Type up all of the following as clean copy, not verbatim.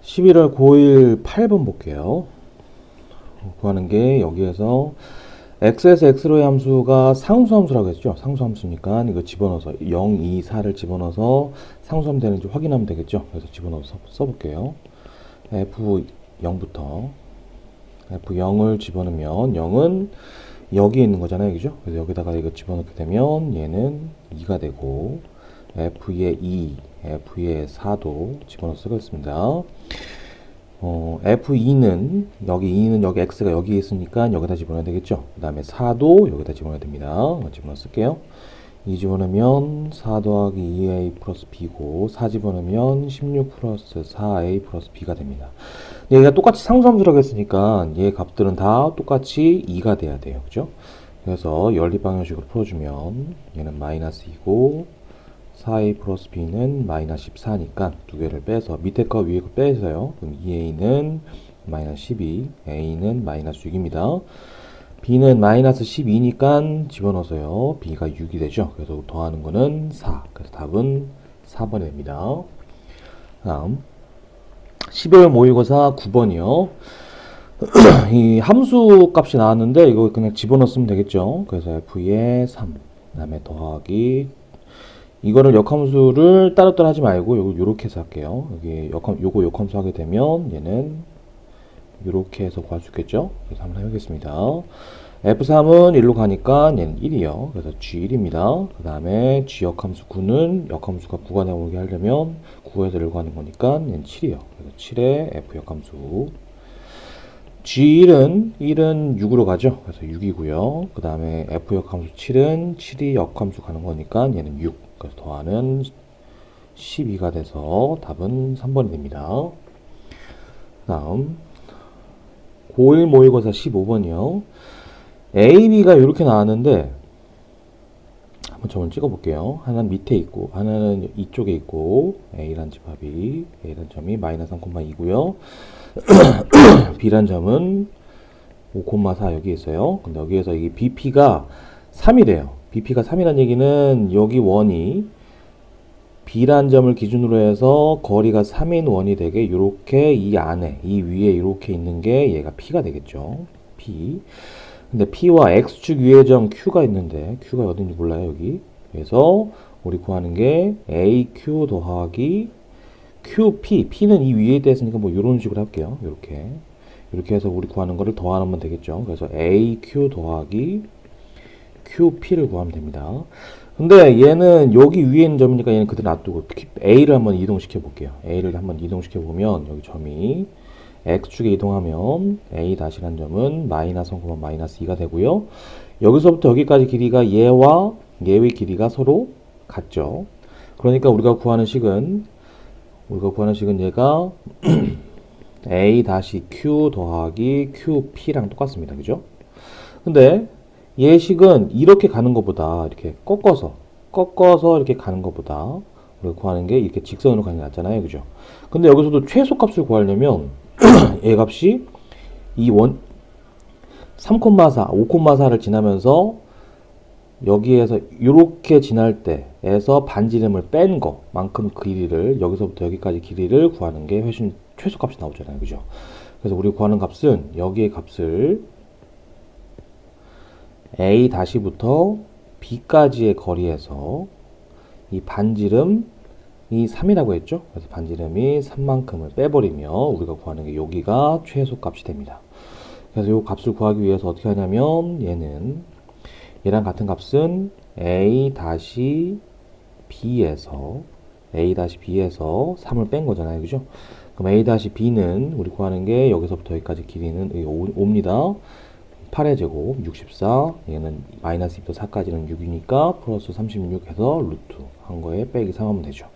11월 9일 8번 볼게요. 구하는 게 여기에서 x에서 x로의 함수가 상수함수라고 했죠. 상수함수니까 이거 집어넣어서 0, 2, 4를 집어넣어서 상수함 되는지 확인하면 되겠죠. 그래서 집어넣어서 써볼게요. f0부터 f0을 집어넣으면 0은 여기에 있는 거잖아요. 그죠? 그래서 여기다가 이거 집어넣게 되면 얘는 2가 되고 f의 2, f의 4도 집어넣어 쓰겠습니다. F2는 여기 X가 여기 있으니까 여기다 집어넣어야 되겠죠. 그 다음에 4도 여기다 집어넣어야 됩니다. 집어넣어 쓸게요. 2 집어넣으면 4 더하기 2A 플러스 B고 4 집어넣으면 16 플러스 4A 플러스 B가 됩니다. 얘가 똑같이 상수함수라고 했으니까 얘 값들은 다 똑같이 2가 돼야 돼요. 그죠? 그래서 연립방정식으로 풀어주면 얘는 마이너스 2고 4a 플러스 b는 마이너스 14니까 두 개를 빼서 밑에 거 위에 거 빼서요. 그럼 2a는 마이너스 12, a는 마이너스 6입니다. b는 마이너스 12니까 집어넣어서요. b가 6이 되죠. 그래서 더하는 거는 4. 그래서 답은 4번이 됩니다. 다음 12월 모의고사 9번이요. 이 함수 값이 나왔는데 이거 그냥 집어넣으면 되겠죠. 그래서 f의 3, 그 다음에 더하기 이거를 역함수를 따로따로 하지 말고 요렇게 해서 할게요. 여기 요거 역함수 하게 되면 얘는 요렇게 해서 구할 수 있겠죠? 그래서 한번 해보겠습니다. F3은 1로 가니까 얘는 1이요. 그래서 G1입니다. 그 다음에 G 역함수 9는 역함수가 9가 나오게 하려면 9에서 1로 가는 거니까 얘는 7이요. 그래서 7의 F 역함수. G1은 6으로 가죠. 그래서 6이고요. 그 다음에 F 역함수 7은 7이 역함수 가는 거니까 얘는 6. 그래서 더하는 12가 돼서 답은 3번이 됩니다. 다음 고1 모의고사 15번이요. A, B가 이렇게 나왔는데 한번 저걸 찍어볼게요. 하나는 밑에 있고 하나는 이쪽에 있고 A란 집합이 A란 점이 마이너스 3,2고요. B란 점은 5,4 여기 있어요. 근데 여기에서 이게 BP가 3이래요. BP가 3이라는 얘기는 여기 원이 B란 점을 기준으로 해서 거리가 3인 원이 되게 이렇게 이 안에 이 위에 이렇게 있는 게 얘가 P가 되겠죠. P. 근데 P와 X축 위의 점 Q가 있는데 Q가 어딘지 몰라요 여기. 그래서 우리 구하는 게 AQ 더하기 QP. P는 이 위에 있으니까 뭐 이런 식으로 할게요. 이렇게 해서 우리 구하는 거를 더하면 되겠죠. 그래서 AQ 더하기 QP를 구하면 됩니다. 근데 얘는 여기 위에 있는 점이니까 얘는 그대로 놔두고 A를 한번 이동시켜 볼게요. A를 한번 이동시켜 보면 여기 점이 X축에 이동하면 A 다시란 점은 마이너스 3, 마이너스 2가 되고요. 여기서부터 여기까지 길이가 얘와 얘의 길이가 서로 같죠. 그러니까 우리가 구하는 식은 얘가 A 다시 Q 더하기 QP랑 똑같습니다. 그죠? 근데 예식은 이렇게 가는 것보다 이렇게 꺾어서 이렇게 가는 것보다 우리가 구하는 게 이렇게 직선으로 가는 게 낫잖아요. 그죠? 근데 여기서도 최소값을 구하려면 얘 값이 이 3,4, 5,4를 지나면서 여기에서 이렇게 지날 때에서 반지름을 뺀 것만큼 길이를 여기서부터 여기까지 길이를 구하는 게 훨씬 최소값이 나오잖아요. 그죠? 그래서 우리 구하는 값은 여기의 값을 A 다시부터 B까지의 거리에서 이 반지름이 3이라고 했죠? 그래서 반지름이 3만큼을 빼버리면 우리가 구하는 게 여기가 최소값이 됩니다. 그래서 이 값을 구하기 위해서 어떻게 하냐면 얘랑 같은 값은 A 다시 B에서 3을 뺀 거잖아요. 그죠? 그럼 A 다시 B는 우리 구하는 게 여기서부터 여기까지 길이는 5입니다. 8의 제곱 64, 얘는 마이너스 2부터 4까지는 6이니까 플러스 36 해서 루트 한 거에 빼기 3 하면 되죠.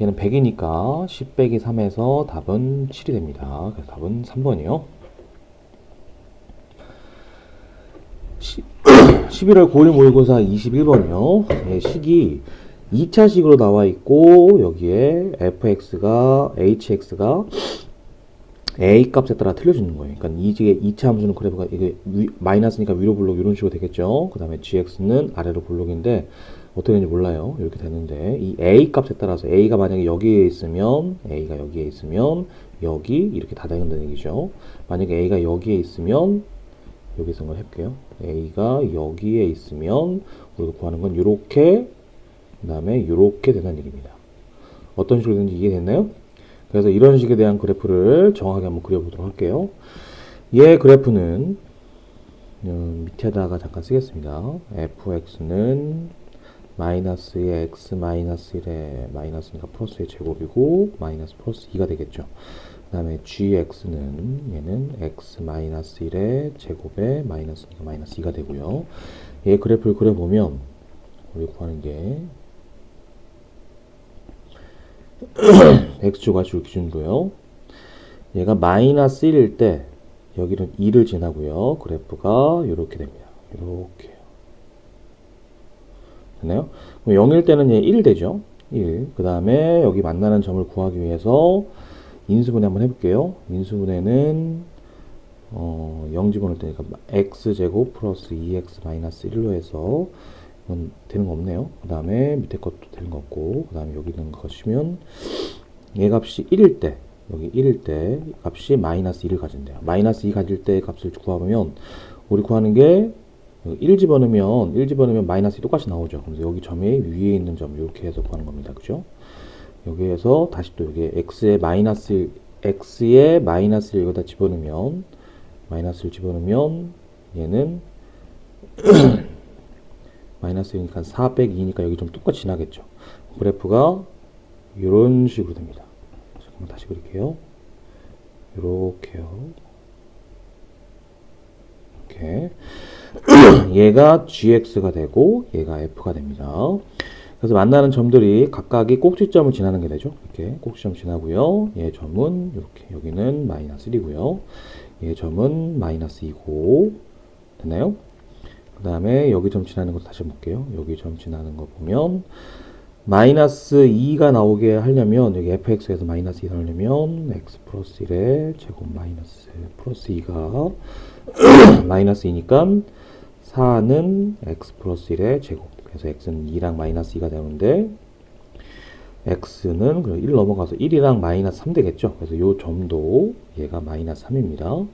얘는 100이니까 10 빼기 3에서 답은 7이 됩니다. 그래서 답은 3번이요. 11월 9일 모의고사 21번이요. 예, 식이 2차식으로 나와 있고 여기에 fx가 hx가 a 값에 따라 틀려지는 거예요. 그러니까 이게 2차 함수는 그래프가 이게 마이너스니까 위로 볼록 이런 식으로 되겠죠. 그 다음에 gx는 아래로 볼록인데 어떻게 되는지 몰라요. 이렇게 되는데 이 a 값에 따라서 a가 만약에 여기에 있으면 a가 여기에 있으면 여기 이렇게 다 된다는 얘기죠. 만약에 a가 여기에 있으면 여기 생각을 해볼게요. a가 여기에 있으면 우리가 구하는 건 이렇게 그 다음에 이렇게 된다는 얘기입니다. 어떤 식으로 되는지 이해됐나요? 그래서 이런 식에 대한 그래프를 정확하게 한번 그려보도록 할게요. 얘 그래프는 밑에다가 잠깐 쓰겠습니다. fx는 마이너스의 x 마이너스 1의 마이너스니까 플러스의 제곱이고 마이너스 플러스 2가 되겠죠. 그 다음에 gx는 얘는 x 마이너스 1의 제곱에 마이너스니까 마이너스 2가 되고요. 얘 그래프를 그려보면 우리 구하는 게 x축 y축 기준으로요. 얘가 마이너스 1일 때 여기는 2를 지나고요. 그래프가 이렇게 됩니다. 이렇게 됐나요? 그럼 0일 때는 얘 1 되죠. 1. 그 다음에 여기 만나는 점을 구하기 위해서 인수분해 한번 해볼게요. 인수분해는 0 집어넣을 때니까 x제곱 플러스 2x 마이너스 1로 해서 이건 되는 거 없네요. 그 다음에 밑에 것도 되는 거 없고 그 다음에 여기 있는 거 것이면 얘 값이 1일 때 여기 1일 때 값이 마이너스 2를 가진대요. 마이너스 2 가질 때 값을 구하면 우리 구하는 게 1 집어넣으면 마이너스 2 똑같이 나오죠. 그래서 여기 점이 위에 있는 점 이렇게 해서 구하는 겁니다. 그죠? 여기에서 다시 또 여기 x의 마이너스 1 여기다 집어넣으면 마이너스를 집어넣으면 얘는 마이너스 1이니까 4 빼기 2니까 여기 좀 똑같이 지나겠죠. 그래프가 이런 식으로 됩니다. 잠깐만 다시 그릴게요. 이렇게요. 이렇게 얘가 gx가 되고 얘가 f가 됩니다. 그래서 만나는 점들이 각각이 꼭지점을 지나는 게 되죠. 이렇게 꼭지점 지나고요. 얘 점은 이렇게 여기는 마이너스 1이고요. 얘 점은 마이너스 2고 됐나요? 그 다음에 여기 점 지나는 거 다시 볼게요. 여기 점 지나는 거 보면 마이너스 2가 나오게 하려면 여기 fx에서 마이너스 2 나오려면 x 플러스 1의 제곱 마이너스 플러스 2가 마이너스 2니까 4는 x 플러스 1의 제곱. 그래서 x는 2랑 마이너스 2가 되는데 x는 1 넘어가서 1이랑 마이너스 3 되겠죠. 그래서 이 점도 얘가 마이너스 3입니다.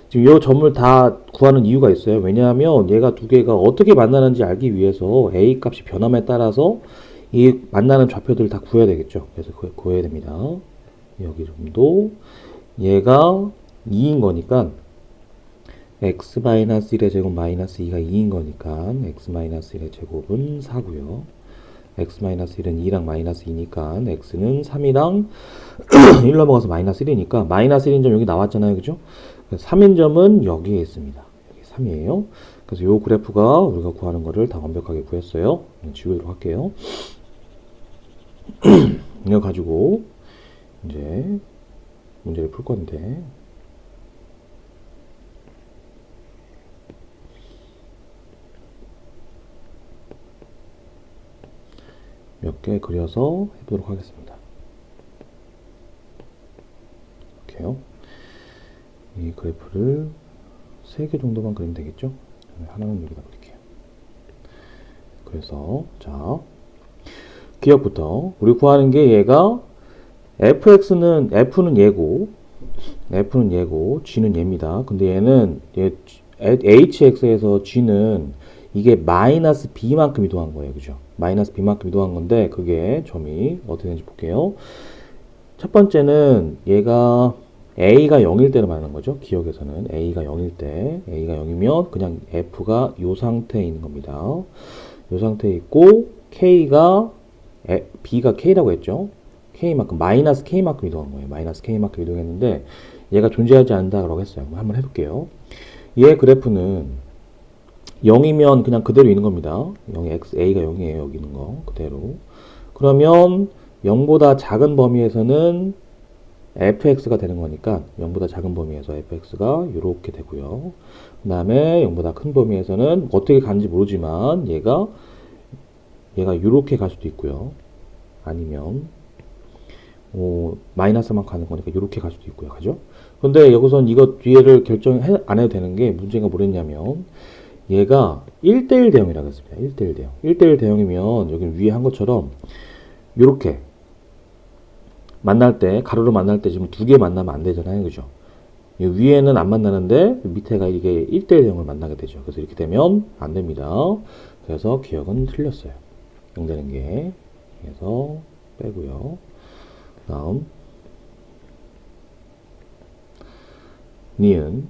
지금 이 점을 다 구하는 이유가 있어요. 왜냐하면 얘가 두 개가 어떻게 만나는지 알기 위해서 a 값이 변함에 따라서 이 만나는 좌표들을 다 구해야 되겠죠. 그래서 구해야 됩니다. 여기 점도 얘가 2인 거니까 x-1의 제곱 마이너스 2가 2인 거니까 x-1의 제곱은 4고요. x-1은 2랑 마이너스 2니까 x는 3이랑 1 넘어가서 마이너스 1이니까 마이너스 1인 점 여기 나왔잖아요. 그죠? 3인 점은 여기에 있습니다. 여기 3이에요. 그래서 이 그래프가 우리가 구하는 거를 다 완벽하게 구했어요. 지우도록 할게요. 이거 가지고 이제 문제를 풀 건데 몇 개 그려서 해보도록 하겠습니다. 이렇게요. 이 그래프를 3개 정도만 그리면 되겠죠? 하나는 여기다 그릴게요. 그래서 자 기억부터 우리 구하는 게 얘가 f는 얘고 g는 얘입니다. 근데 얘는 hx에서 g는 이게 마이너스 b만큼 이동한 거예요. 그죠? 마이너스 b만큼 이동한 건데 그게 점이 어떻게 되는지 볼게요. 첫 번째는 얘가 a가 0일 때를 말하는 거죠. 기억에서는 a가 0일 때 a가 0이면 그냥 f가 이 상태에 있는 겁니다. 이 상태에 있고 b가 k라고 했죠. k만큼 마이너스 k만큼 이동한 거예요. 마이너스 k만큼 이동했는데 얘가 존재하지 않는다라고 했어요. 한번 해볼게요. 얘 그래프는 0이면 그냥 그대로 있는 겁니다. 0, a가 0이에요. 여기 있는 거 그대로. 그러면 0보다 작은 범위에서는 fx가 되는 거니까 0보다 작은 범위에서 fx가 이렇게 되고요. 그 다음에 0보다 큰 범위에서는 어떻게 가는지 모르지만 얘가 이렇게 갈 수도 있고요. 아니면 마이너스만 가는 거니까 이렇게 갈 수도 있고요. 그죠? 근데 여기선 이거 뒤에를 결정 안 해도 되는 게 문제가 뭐랬냐면 얘가 1대1 대형이라고 했습니다. 1대1 대형. 1대1 대형이면 여기 위에 한 것처럼 요렇게 만날 때, 가로로 만날 때 지금 두 개 만나면 안 되잖아요. 그죠? 이 위에는 안 만나는데 밑에가 이게 1대1 대형을 만나게 되죠. 그래서 이렇게 되면 안 됩니다. 그래서 기억은 틀렸어요. 0 되는 게. 그래서 빼고요. 다음 니은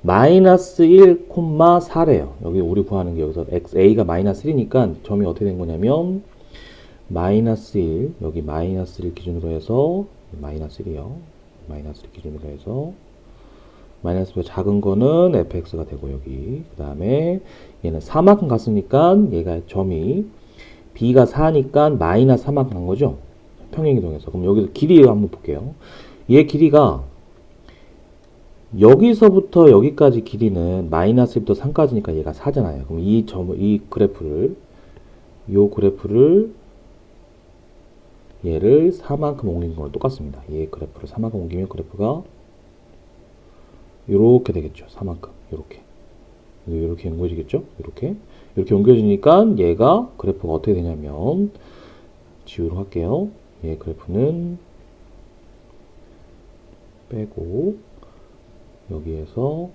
마이너스 1, 4래요. 여기 우리 구하는 게 여기서 a가 마이너스 1이니까 점이 어떻게 된 거냐면 마이너스 1, 여기 마이너스 1 기준으로 해서 마이너스 1이요. 마이너스 1 기준으로 해서 마이너스보다 작은 거는 fx가 되고 여기 그 다음에 얘는 4만큼 갔으니까 얘가 점이 b가 4니까 마이너스 4만큼 간 거죠. 평행이동해서. 그럼 여기서 길이 한번 볼게요. 얘 길이가 여기서부터 여기까지 길이는 마이너스 1부터 3까지니까 얘가 4잖아요. 그럼 이 그래프를 얘를 4만큼 옮긴 거랑 똑같습니다. 얘 그래프를 4만큼 옮기면 그래프가 요렇게 되겠죠. 4만큼. 요렇게 옮겨지겠죠? 이렇게 옮겨지니까 얘가 그래프가 어떻게 되냐면 지우로 할게요. 얘 그래프는 빼고 여기에서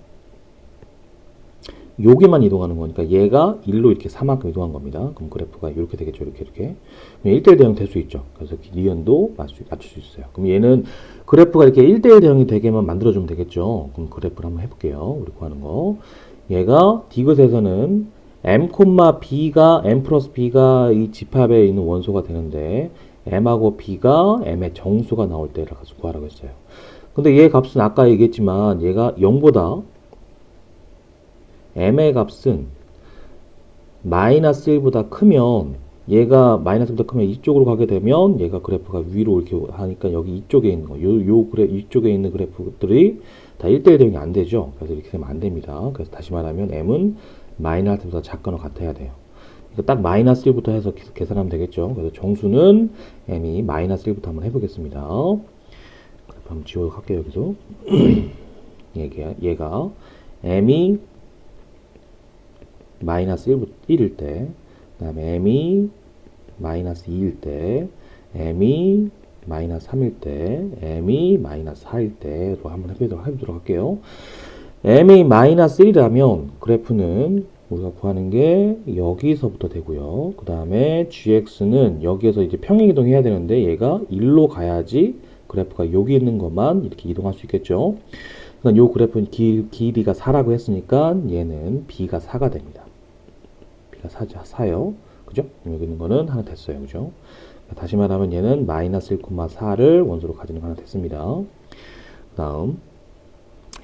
여기만 이동하는 거니까 얘가 1로 이렇게 4만큼 이동한 겁니다. 그럼 그래프가 이렇게 되겠죠. 이렇게. 1대1 대형 될 수 있죠. 그래서 니은도 맞출 수 있어요. 그럼 얘는 그래프가 이렇게 1대1 대형이 되게만 만들어주면 되겠죠. 그럼 그래프를 한번 해볼게요. 우리 구하는 거. 얘가 디귿에서는 m, b가 m 플러스 b가 이 집합에 있는 원소가 되는데 m하고 b가 m의 정수가 나올 때를 가서 구하라고 했어요. 근데 얘 값은 아까 얘기했지만 얘가 0보다 m의 값은 마이너스 1보다 크면 얘가 마이너스보다 크면 이쪽으로 가게 되면 얘가 그래프가 위로 이렇게 하니까 여기 이쪽에 있는 거, 이쪽에 있는 그래프들이 다 1대1 대응이 안 되죠. 그래서 이렇게 되면 안 됩니다. 그래서 다시 말하면 m은 마이너스보다 작거나 같아야 돼요. 그러니까 딱 마이너스 1부터 해서 계산하면 되겠죠. 그래서 정수는 m이 마이너스 1부터 한번 해보겠습니다. 한번 지워갈게요. 여기서 얘가 m이 마이너스 1일 때, 그 다음에 m이 마이너스 2일 때, m이 마이너스 3일 때, m이 마이너스 4일 때로 한번 해보도록 할게요. m이 마이너스 1이라면 그래프는 우리가 구하는 게 여기서부터 되고요. 그 다음에 gx는 여기에서 이제 평행이동 해야 되는데 얘가 1로 가야지 그래프가 여기 있는 것만 이렇게 이동할 수 있겠죠. 그러니까 요 그래프는 길이가 4라고 했으니까 얘는 b가 4가 됩니다. b가 4요. 그죠? 여기 있는 거는 하나 됐어요. 그죠? 다시 말하면 얘는 마이너스 1,4를 원소로 가지는 거 하나 됐습니다. 그 다음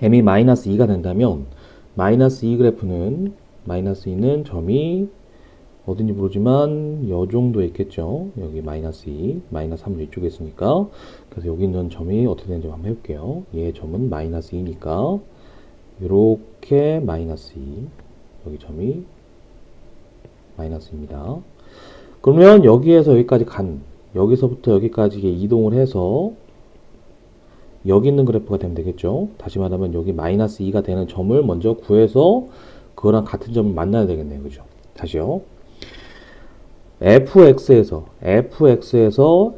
m이 마이너스 2가 된다면 마이너스 2 그래프는 마이너스 2는 점이 어딘지 모르지만 요 정도에 있겠죠. 여기 마이너스 2, 마이너스 3은 이쪽에 있으니까 그래서 여기 있는 점이 어떻게 되는지 한번 해볼게요. 얘 점은 마이너스 2니까 이렇게 마이너스 2, 여기 점이 마이너스입니다. 그러면 여기에서 여기까지 여기서부터 여기까지 이동을 해서 여기 있는 그래프가 되면 되겠죠. 다시 말하면 여기 마이너스 2가 되는 점을 먼저 구해서 그거랑 같은 점을 만나야 되겠네요. 그죠? 다시요. fx에서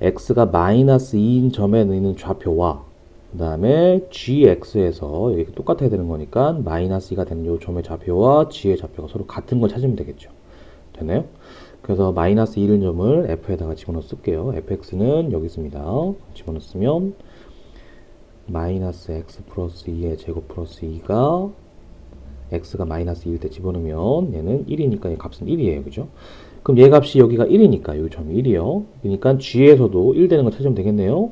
x가 마이너스 2인 점에 있는 좌표와 그 다음에 gx에서 여기 똑같아야 되는 거니까 마이너스 2가 되는 요 점의 좌표와 g의 좌표가 서로 같은 걸 찾으면 되겠죠. 되나요? 그래서 마이너스 1인 점을 f에다가 집어넣어 쓸게요. fx는 여기 있습니다. 집어넣어 쓰면 마이너스 x 플러스 2의 제곱 플러스 2가 x가 마이너스 2일 때 집어넣으면 얘는 1이니까 얘 값은 1이에요. 그죠? 그럼 얘 값이 여기가 1이니까 여기 점이 1이요. 그러니까 g에서도 1 되는 거 찾으면 되겠네요.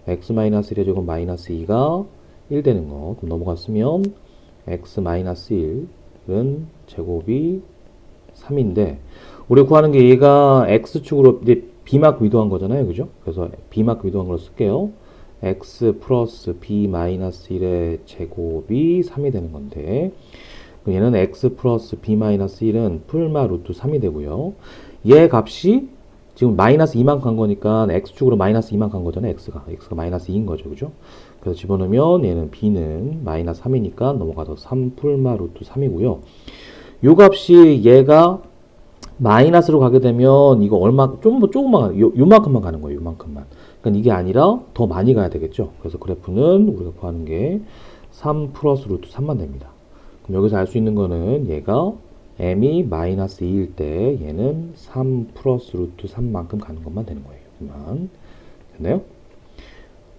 x 마이너스 1의 제곱 마이너스 2가 1 되는 거. 그럼 넘어갔으면 x 마이너스 1은 제곱이 3인데 우리 구하는 게 얘가 x축으로 이제 b만큼 이동한 거잖아요. 그죠? 그래서 b만큼 이동한 걸 쓸게요. x 플러스 b 마이너스 1의 제곱이 3이 되는 건데 얘는 x 플러스 b 마이너스 1은 풀마 루트 3이 되고요. 얘 값이 지금 마이너스 2만 간 거니까 x축으로 마이너스 2만 간 거잖아요. x가 마이너스 2인 거죠. 그죠? 그래서 집어넣으면 얘는 b는 마이너스 3이니까 넘어가서 3 풀마 루트 3이고요. 요 값이 얘가 마이너스로 가게 되면 이거 얼마 조금만 요만큼만 가는 거예요. 요만큼만. 그러니까 이게 아니라 더 많이 가야 되겠죠. 그래서 그래프는 우리가 구하는 게 3 플러스 루트 3만 됩니다. 그럼 여기서 알 수 있는 거는 얘가 m이 마이너스 2일 때 얘는 3 플러스 루트 3만큼 가는 것만 되는 거예요. 여기만. 됐나요?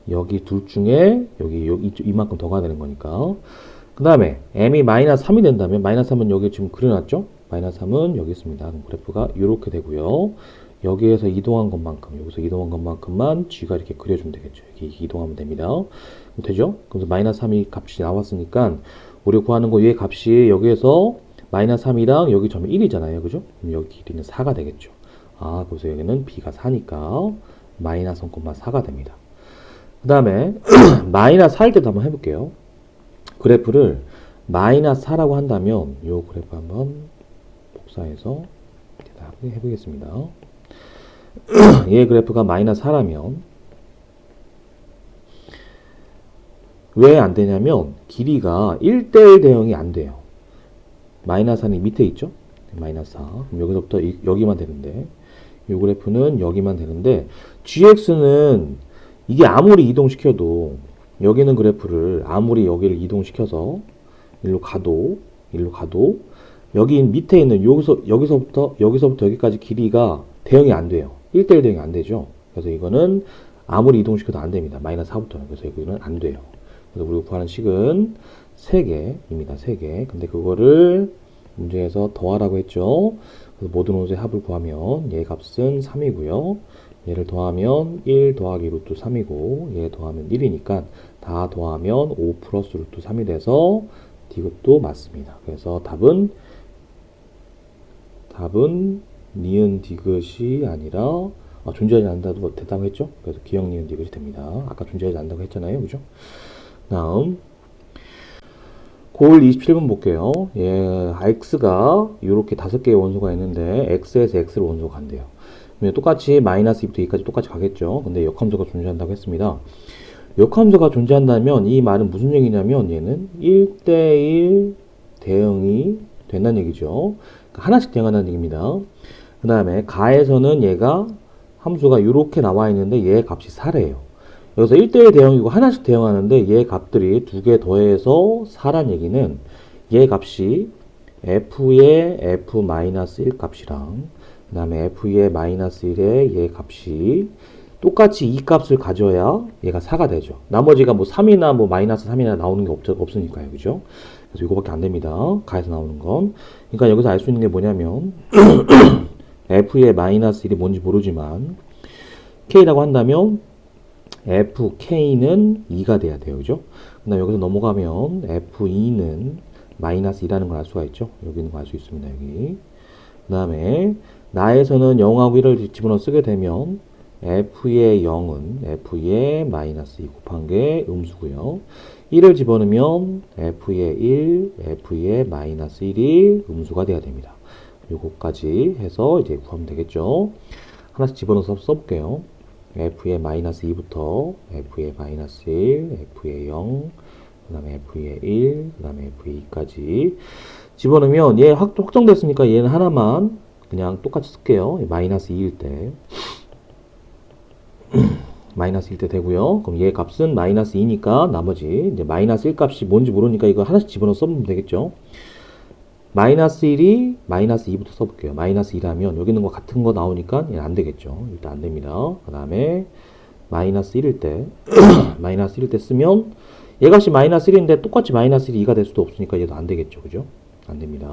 여기 둘 중에 여기 이만큼 더 가야 되는 거니까. 그 다음에 m이 마이너스 3이 된다면 마이너스 3은 여기 지금 그려놨죠? 마이너스 3은 여기 있습니다. 그럼 그래프가 이렇게 되고요. 여기에서 이동한 것만큼, 여기서 이동한 것만큼만 g가 이렇게 그려주면 되겠죠. 여기 이동하면 됩니다. 되죠? 그래서 마이너스 3이 값이 나왔으니까 우리가 구하는 거 얘 값이 여기에서 마이너스 3이랑 여기 점이 1이잖아요. 그죠? 그럼 여기 길이는 4가 되겠죠. 아, 그래서 여기는 b가 4니까 마이너스 0,4가 됩니다. 그 다음에 마이너스 4일 때도 한번 해볼게요. 그래프를 마이너스 4라고 한다면 요 그래프 한번 복사해서 해보겠습니다. 얘 그래프가 마이너스 4라면 왜 안 되냐면 길이가 1대1 대응이 안 돼요. 마이너스 4는 밑에 있죠? 마이너스 4. 그럼 여기서부터 여기만 되는데 이 그래프는 여기만 되는데 gx는 이게 아무리 이동시켜도 여기는 그래프를 아무리 여기를 이동시켜서 일로 가도 여기 밑에 있는 여기서부터 여기까지 길이가 대응이 안 돼요. 1대1 대응이 안 되죠. 그래서 이거는 아무리 이동시켜도 안 됩니다. 마이너스 4부터는. 그래서 여기는 안 돼요. 그래서 우리가 구하는 식은 3개입니다. 3개. 근데 그거를 문제에서 더하라고 했죠. 그래서 모든 원소의 합을 구하면 얘 값은 3이고요. 얘를 더하면 1 더하기 루트 3이고 얘 더하면 1이니까 다 더하면 5 플러스 루트 3이 돼서 디귿도 맞습니다. 그래서 답은 니은 디귿이 아니라 존재하지 않는다도 됐다고 했죠? 그래서 기억 니은 디귿이 됩니다. 아까 존재하지 않는다고 했잖아요. 그죠? 다음 고을 27번 볼게요. 예, x가 이렇게 5개의 원소가 있는데 x에서 x로 원소가 간대요. 똑같이 마이너스 2부터 2까지 똑같이 가겠죠. 근데 역함수가 존재한다고 했습니다. 역함수가 존재한다면 이 말은 무슨 얘기냐면 얘는 1대1 대응이 된다는 얘기죠. 그러니까 하나씩 대응한다는 얘기입니다. 그 다음에 가에서는 얘가 함수가 이렇게 나와 있는데 얘 값이 4래요. 여기서 1대1 대응이고 하나씩 대응하는데 얘 값들이 2개 더해서 4란 얘기는 얘 값이 f의 f-1 값이랑 그 다음에 f의 마이너스 1의 얘 값이 똑같이 이 값을 가져야 얘가 4가 되죠. 나머지가 뭐 3이나 뭐 마이너스 3이나 나오는 게 없으니까요. 그죠? 그래서 이거밖에 안 됩니다. 가에서 나오는 건. 그러니까 여기서 알 수 있는 게 뭐냐면 f의 마이너스 1이 뭔지 모르지만 k라고 한다면 fk는 2가 돼야 돼요. 그죠? 그 다음에 여기서 넘어가면 f2는 마이너스 2라는 걸 알 수가 있죠. 여기 있는 거 알 수 있습니다. 여기. 그 다음에 나에서는 0하고 1을 집어넣어 쓰게 되면 f의 0은 f의 마이너스 2 곱한 게 음수고요. 1을 집어넣으면 f의 1, f의 마이너스 1이 음수가 돼야 됩니다. 요거까지 해서 이제 구하면 되겠죠. 하나씩 집어넣어서 써볼게요. f의 마이너스 2부터 f의 마이너스 1, f의 0, 그 다음에 f의 1, 그 다음에 f의 2까지 집어넣으면 얘 확정됐으니까 얘는 하나만 그냥 똑같이 쓸게요. 마이너스 2일 때 마이너스 1때 되고요. 그럼 얘 값은 마이너스 2니까 나머지 이제 마이너스 1 값이 뭔지 모르니까 이거 하나씩 집어넣어 써보면 되겠죠. 마이너스 1이 마이너스 2부터 써볼게요. 마이너스 2라면 여기 있는 거 같은 거 나오니까 얘는 안 되겠죠. 일단 안 됩니다. 그 다음에 마이너스 1일 때 마이너스 1일 때 쓰면 얘 값이 마이너스 1인데 똑같이 마이너스 1이 2가 될 수도 없으니까 얘도 안 되겠죠. 그죠? 안 됩니다.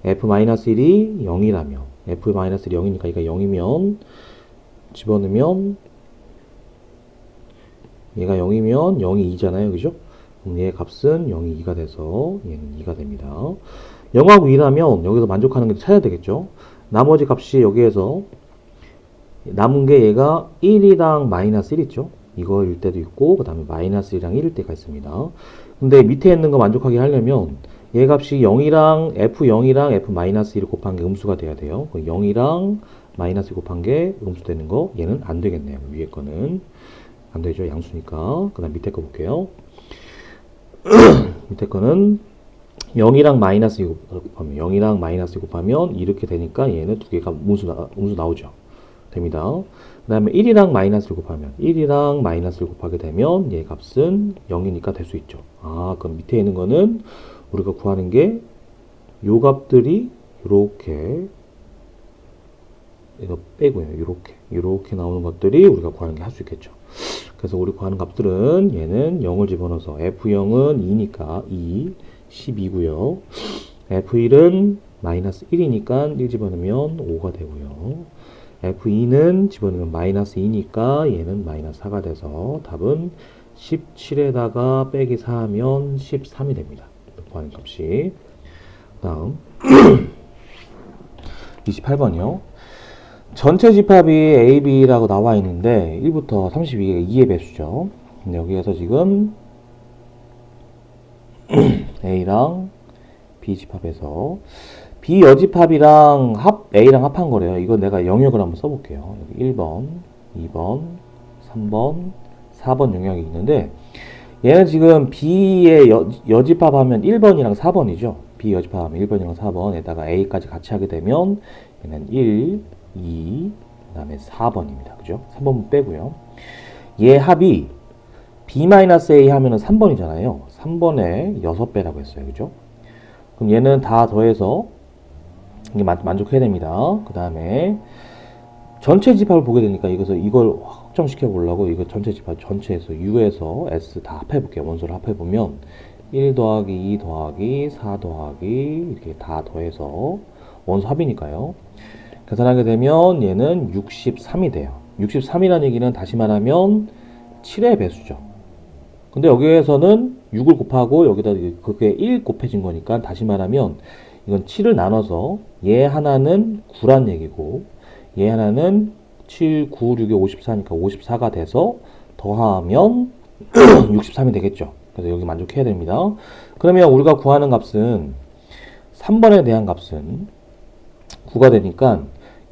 f-1이 0이라면 f-1이 0이니까 얘가 0이면 집어넣으면 얘가 0이면 0이 2잖아요. 그죠? 그럼 얘 값은 0이 2가 돼서 얘는 2가 됩니다. 0하고 2라면 여기서 만족하는 게 찾아야 되겠죠? 나머지 값이 여기에서 남은 게 얘가 1이랑 마이너스 1 있죠? 이거일 때도 있고 그 다음에 마이너스 1이랑 1일 때가 있습니다. 근데 밑에 있는 거 만족하게 하려면 얘 값이 0이랑 f0이랑 f-1을 곱한 게 음수가 돼야 돼요. 0이랑 마이너스 곱한 게 음수되는 거 얘는 안 되겠네요. 위에 거는 안 되죠. 양수니까. 그 다음 밑에 거 볼게요. 밑에 거는 0이랑 마이너스 곱하면 0이랑 마이너스 곱하면 이렇게 되니까 얘는 두 개가 음수 나오죠. 됩니다. 그 다음에 1이랑 마이너스를 곱하면 1이랑 마이너스를 곱하게 되면 얘 값은 0이니까 될 수 있죠. 아, 그럼 밑에 있는 거는 우리가 구하는 게 요 값들이 요렇게 이거 빼고요. 요렇게 나오는 것들이 우리가 구하는 게 할 수 있겠죠. 그래서 우리 구하는 값들은 얘는 0을 집어넣어서 F0은 2니까 2, 12고요. F1은 마이너스 1이니까 1 집어넣으면 5가 되고요. F2는 집어넣으면 마이너스 2니까 얘는 마이너스 4가 돼서 답은 17에다가 빼기 4하면 13이 됩니다. 구하는 값이. 다음 28번이요. 전체 집합이 A, B라고 나와 있는데 1부터 32가 2의 배수죠. 근데 여기에서 지금 A랑 B 집합에서 B 여집합이랑 A랑 합한 거래요. 이거 내가 영역을 한번 써볼게요. 여기 1번, 2번, 3번, 4번 영역이 있는데 얘는 지금 B의 여집합하면 1번이랑 4번이죠. B 여집합하면 1번이랑 4번에다가 A까지 같이 하게 되면 얘는 1, 2, 그 다음에 4번입니다. 그죠? 3번 빼고요. 얘 합이 B-A 하면은 3번이잖아요. 3번에 6배라고 했어요. 그죠? 그럼 얘는 다 더해서 이게 만족해야 됩니다. 그 다음에 전체 집합을 보게 되니까 이걸 확정시켜 보려고 이거 전체 집합 전체에서 U에서 S 다 합해 볼게요. 원소를 합해 보면 1 더하기 2 더하기 4 더하기 이렇게 다 더해서 원소 합이니까요. 계산하게 되면 얘는 63이 돼요. 63이라는 얘기는 다시 말하면 7의 배수죠. 근데 여기에서는 6을 곱하고 여기다 그게 1 곱해진 거니까 다시 말하면 이건 7을 나눠서 얘 하나는 9란 얘기고 얘 하나는 7, 9, 6에 54니까 54가 돼서 더하면 63이 되겠죠. 그래서 여기 만족해야 됩니다. 그러면 우리가 구하는 값은 3번에 대한 값은 9가 되니까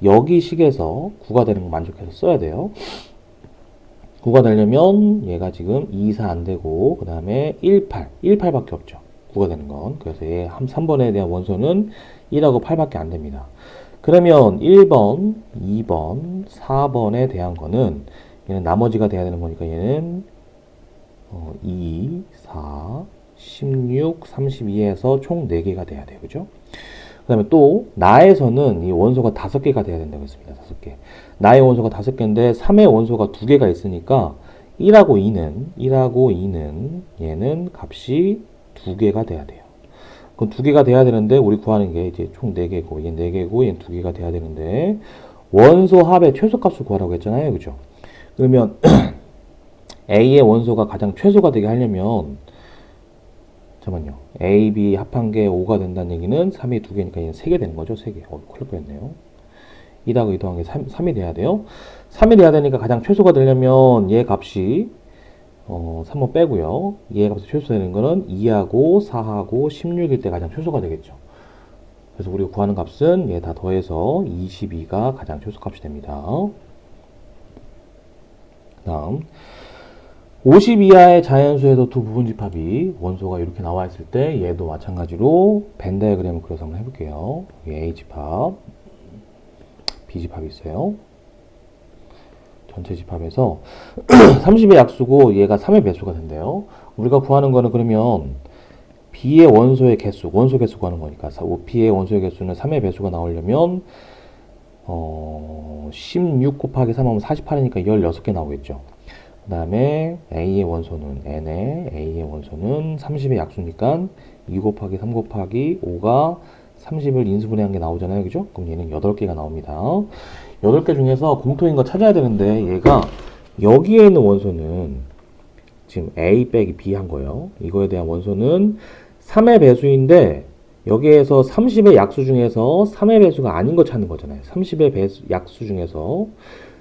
여기 식에서 9가 되는 거 만족해서 써야 돼요. 9가 되려면 얘가 지금 2, 4 안 되고 그 다음에 1, 8, 1, 8밖에 없죠. 9가 되는 건. 그래서 얘 3번에 대한 원소는 1하고 8밖에 안 됩니다. 그러면 1번, 2번, 4번에 대한 거는 얘는 나머지가 돼야 되는 거니까 얘는 2, 4, 16, 32에서 총 4개가 돼야 돼요. 그죠? 그 다음에 또 나에서는 이 원소가 5개가 돼야 된다고 했습니다. 5개. 나의 원소가 5개인데 3의 원소가 2개가 있으니까 1하고 2는 얘는 값이 2개가 돼야 돼요. 그럼 2개가 돼야 되는데 우리 구하는 게 이제 총 4개고 얘 4개고 얘는 2개가 돼야 되는데 원소 합의 최소값을 구하라고 했잖아요. 그죠? 그러면 A의 원소가 가장 최소가 되게 하려면 잠깐만요. A, B 합한 게 5가 된다는 얘기는 3이 2개니까 얘는 3개 되는 거죠. 3개. 큰일 날 뻔했네요. 2하고 2 더한 게 3이 돼야 돼요. 3이 돼야 되니까 가장 최소가 되려면 얘 값이 3번 빼고요. 얘 값이 최소되는 거는 2하고 4하고 16일 때 가장 최소가 되겠죠. 그래서 우리가 구하는 값은 얘 다 더해서 22가 가장 최소값이 됩니다. 그 다음 50 이하의 자연수에도 두 부분집합이 원소가 이렇게 나와 있을 때 얘도 마찬가지로 벤 다이어그램을 그려서 한번 해볼게요. A집합, B집합이 있어요. 전체 집합에서 30의 약수고 얘가 3의 배수가 된대요. 우리가 구하는 거는 그러면 B의 원소의 개수, 원소 개수 구하는 거니까 B의 원소의 개수는 3의 배수가 나오려면 16 곱하기 3 하면 48이니까 16개 나오겠죠. 그 다음에 A의 원소는 N에 A의 원소는 30의 약수니까 2 곱하기 3 곱하기 5가 30을 인수분해한 게 나오잖아요. 그죠? 그럼 얘는 8개가 나옵니다. 8개 중에서 공통인 거 찾아야 되는데 얘가 여기에 있는 원소는 지금 A 빼기 B 한 거예요. 이거에 대한 원소는 3의 배수인데 여기에서 30의 약수 중에서 3의 배수가 아닌 거 찾는 거잖아요. 30의 약수 중에서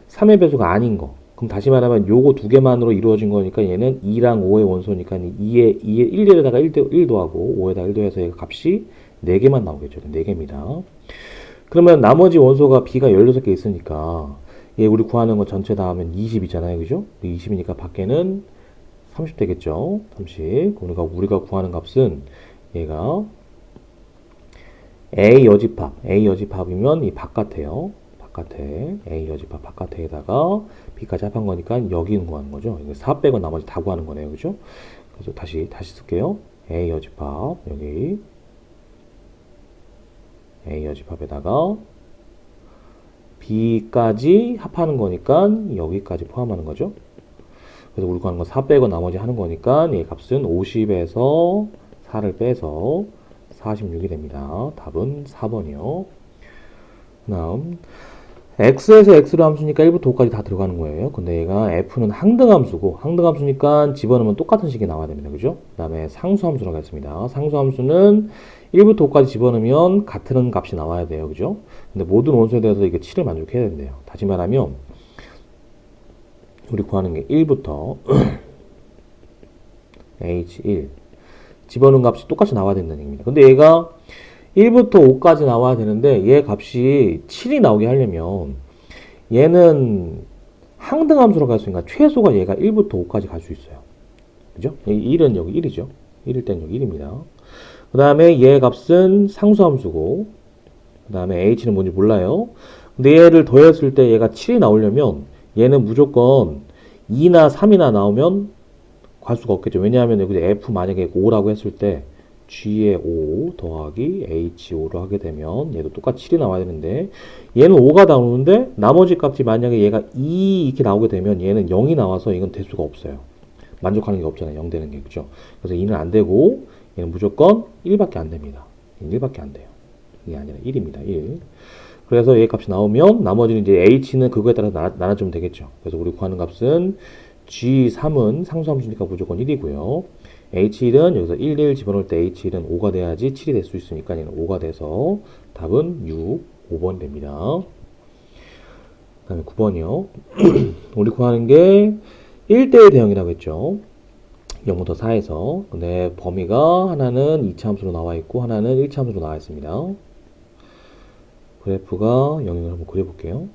3의 배수가 아닌 거. 그럼 다시 말하면 요거 두 개만으로 이루어진 거니까 얘는 2랑 5의 원소니까 2에 1에다가 1 더하고 5에다가 1 더해서 얘가 값이 4개만 나오겠죠. 4개입니다. 그러면 나머지 원소가 b가 16개 있으니까 얘 우리 구하는 거 전체 다 하면 20이잖아요. 그죠? 20이니까 밖에는 30 되겠죠. 30. 우리가 구하는 값은 얘가 A 여집합이면 이 바깥에요. 바깥에 A 여집합 바깥에다가 B까지 합한 거니까 여기는 구하는 거죠. 4 빼고 나머지 다 구하는 거네요. 그죠? 그래서 다시 쓸게요. A 여집합 여기 A 여집합에다가 B까지 합하는 거니까 여기까지 포함하는 거죠. 그래서 우리 구하는 건 4 빼고 나머지 하는 거니까 얘 값은 50에서 4를 빼서 46이 됩니다. 답은 4번이요. 다음 x에서 x로 함수니까 1부터 5까지 다 들어가는 거예요. 근데 얘가 f는 항등함수고 항등함수니까 집어넣으면 똑같은 식이 나와야 됩니다. 그죠? 그 다음에 상수함수라고 했습니다. 상수함수는 1부터 5까지 집어넣으면 같은 값이 나와야 돼요. 그죠? 근데 모든 원소에 대해서 이게 7을 만족해야 된대요. 다시 말하면 우리 구하는 게 1부터 h1 집어넣은 값이 똑같이 나와야 된다는 얘기입니다. 근데 얘가 1부터 5까지 나와야 되는데 얘 값이 7이 나오게 하려면 얘는 항등함수로 갈 수 있으니까 최소가 얘가 1부터 5까지 갈 수 있어요. 그죠? 1은 여기 1이죠. 1일 땐 여기 1입니다. 그 다음에 얘 값은 상수함수고 그 다음에 h는 뭔지 몰라요. 근데 얘를 더했을 때 얘가 7이 나오려면 얘는 무조건 2나 3이나 나오면 갈 수가 없겠죠. 왜냐하면 여기 f 만약에 5라고 했을 때 g의 5 더하기 h5로 하게 되면 얘도 똑같이 7이 나와야 되는데 얘는 5가 나오는데 나머지 값이 만약에 얘가 2 이렇게 나오게 되면 얘는 0이 나와서 이건 될 수가 없어요. 만족하는 게 없잖아요. 0 되는 게. 그죠? 그래서 2는 안 되고 얘는 무조건 1밖에 안 됩니다. 1밖에 안 돼요. 이게 아니라 1입니다. 1. 그래서 얘 값이 나오면 나머지는 이제 h는 그거에 따라서 나눠주면 되겠죠. 그래서 우리 구하는 값은 G3은 상수함수니까 무조건 1이고요. H1은 여기서 1 집어넣을 때 H1은 5가 돼야지 7이 될 수 있으니까 얘는 5가 돼서 답은 6, 5번 됩니다. 그 다음에 9번이요. 우리 구하는 게 1대1 대형이라고 했죠. 0부터 4에서. 근데 범위가 하나는 2차 함수로 나와 있고 하나는 1차 함수로 나와 있습니다. 그래프가 0을 한번 그려볼게요.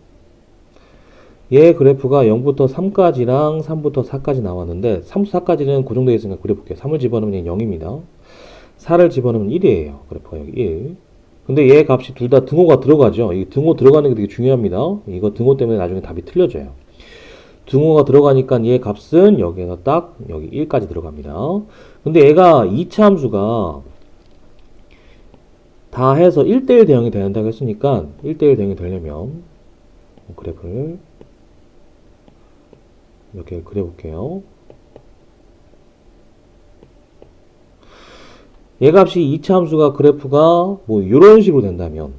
얘 그래프가 0부터 3까지랑 3부터 4까지 나왔는데 3부터 4까지는 고정되어 있으니까 그려볼게요. 3을 집어넣으면 0입니다. 4를 집어넣으면 1이에요. 그래프가 여기 1. 근데 얘 값이 둘 다 등호가 들어가죠. 이 등호 들어가는 게 되게 중요합니다. 이거 등호 때문에 나중에 답이 틀려져요. 등호가 들어가니까 얘 값은 여기에서 딱 여기 1까지 들어갑니다. 근데 얘가 2차 함수가 다 해서 1대1 대형이 된다고 했으니까 1대1 대형이 되려면 그래프를 이렇게 그려볼게요. 얘 값이 2차 함수가 그래프가 뭐 이런 식으로 된다면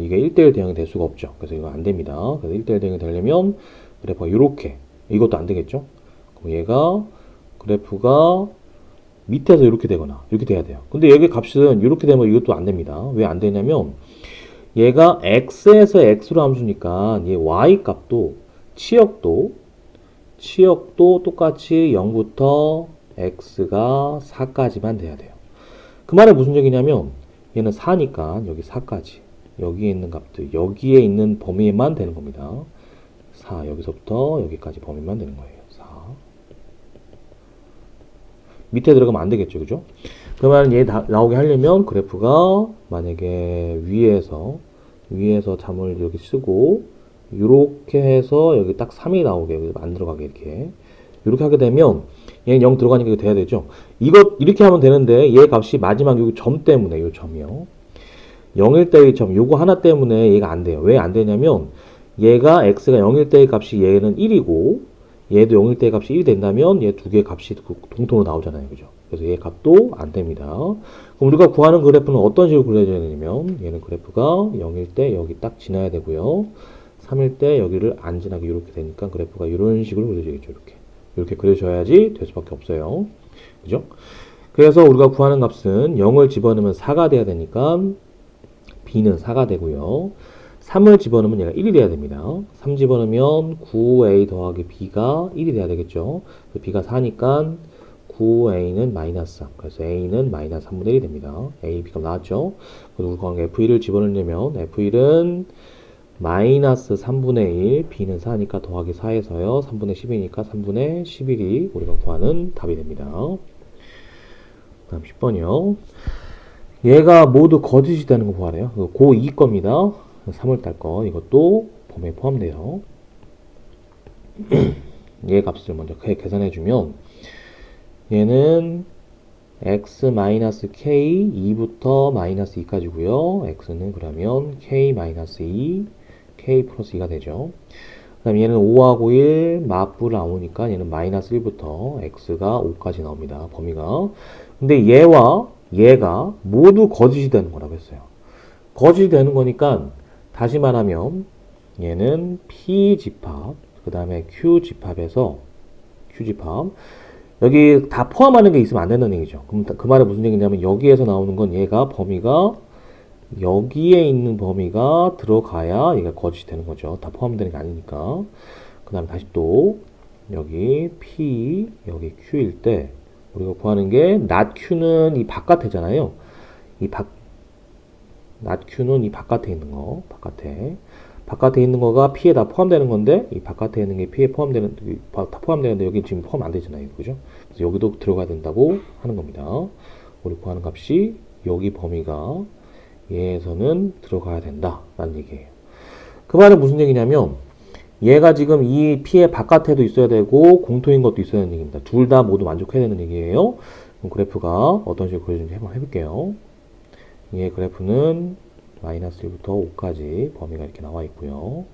이게 1대1 대형이 될 수가 없죠. 그래서 이거 안 됩니다. 그래서 1대1 대형이 되려면 그래프가 이렇게 이것도 안 되겠죠. 그럼 얘가 그래프가 밑에서 이렇게 되거나 이렇게 돼야 돼요. 근데 여기 값은 이렇게 되면 이것도 안 됩니다. 왜 안 되냐면 얘가 x에서 x로 함수니까 얘 y 값도 치역도 똑같이 0부터 x가 4까지만 돼야 돼요. 그 말은 무슨 얘기냐면 얘는 4니까 여기 4까지 여기에 있는 값들 여기에 있는 범위에만 되는 겁니다. 4 여기서부터 여기까지 범위만 되는 거예요. 4 밑에 들어가면 안 되겠죠. 그죠? 그러면 얘 나오게 하려면 그래프가 만약에 위에서 점을 이렇게 쓰고 이렇게 해서 여기 딱 3이 나오게 여기 안 들어가게 이렇게 하게 되면 얘는 0 들어가니까 이거 돼야 되죠. 이거 이렇게 하면 되는데 얘 값이 마지막 요 점 때문에 요 점이요. 0일 때의 점 요거 하나 때문에 얘가 안 돼요. 왜 안 되냐면 얘가 x가 0일 때의 값이 얘는 1이고 얘도 0일 때의 값이 1이 된다면 얘 두 개의 값이 동통으로 나오잖아요. 그죠? 그래서 얘 값도 안 됩니다. 그럼 우리가 구하는 그래프는 어떤 식으로 그려져야 되냐면 얘는 그래프가 0일 때 여기 딱 지나야 되고요. 3일 때 여기를 안 지나게 이렇게 되니까 그래프가 이런 식으로 그려지겠죠. 이렇게 그려져야지 될 수밖에 없어요. 그죠? 그래서 우리가 구하는 값은 0을 집어넣으면 4가 돼야 되니까 b는 4가 되고요. 3을 집어넣으면 얘가 1이 돼야 됩니다. 3 집어넣으면 9a 더하기 b가 1이 돼야 되겠죠. b가 4니까 9a는 마이너스 3. 그래서 a는 마이너스 3분의 1이 됩니다. a, b가 나왔죠? 그래서 우리가 f1을 집어넣으려면 f1은 마이너스 3분의 1, b는 4니까 더하기 4에서요. 3분의 10이니까 3분의 11이 우리가 구하는 답이 됩니다. 다음 10번이요. 얘가 모두 거짓이 되는 거 구하래요. 고2 겁니다. 3월달 거. 이것도 범위에 포함돼요. 얘 값을 먼저 계산해주면 얘는 x-k 2부터 마이너스 2까지고요. x는 그러면 k-2, k 플러스 2가 되죠. 그 다음에 얘는 5하고 1 맞불 나오니까 얘는 마이너스 1부터 x가 5까지 나옵니다. 범위가. 근데 얘와 얘가 모두 거짓이 되는 거라고 했어요. 거짓이 되는 거니까 다시 말하면 얘는 P집합 그 다음에 Q집합에서 Q집합 여기 다 포함하는 게 있으면 안 된다는 얘기죠. 그럼 그 말이 무슨 얘기냐면 여기에서 나오는 건 얘가 범위가 여기에 있는 범위가 들어가야 얘가 거짓이 되는 거죠. 다 포함되는 게 아니니까. 그 다음에 다시 또 여기 P 여기 Q일 때 우리가 구하는 게 not Q는 이 바깥에잖아요. not Q는 이 바깥에 있는 거 바깥에 있는 거가 P에 다 포함되는 건데 이 바깥에 있는 게 P에 다 포함되는데 여기 지금 포함 안 되잖아요. 그죠? 그래서 여기도 들어가야 된다고 하는 겁니다. 우리 구하는 값이 여기 범위가 얘에서는 들어가야 된다 라는 얘기예요. 그 말은 무슨 얘기냐면 얘가 지금 이 P의 바깥에도 있어야 되고 공통인 것도 있어야 되는 얘기입니다. 둘 다 모두 만족해야 되는 얘기예요. 그럼 그래프가 어떤 식으로 그려지는지 한번 해볼게요. 얘 그래프는 마이너스 1부터 5까지 범위가 이렇게 나와 있고요.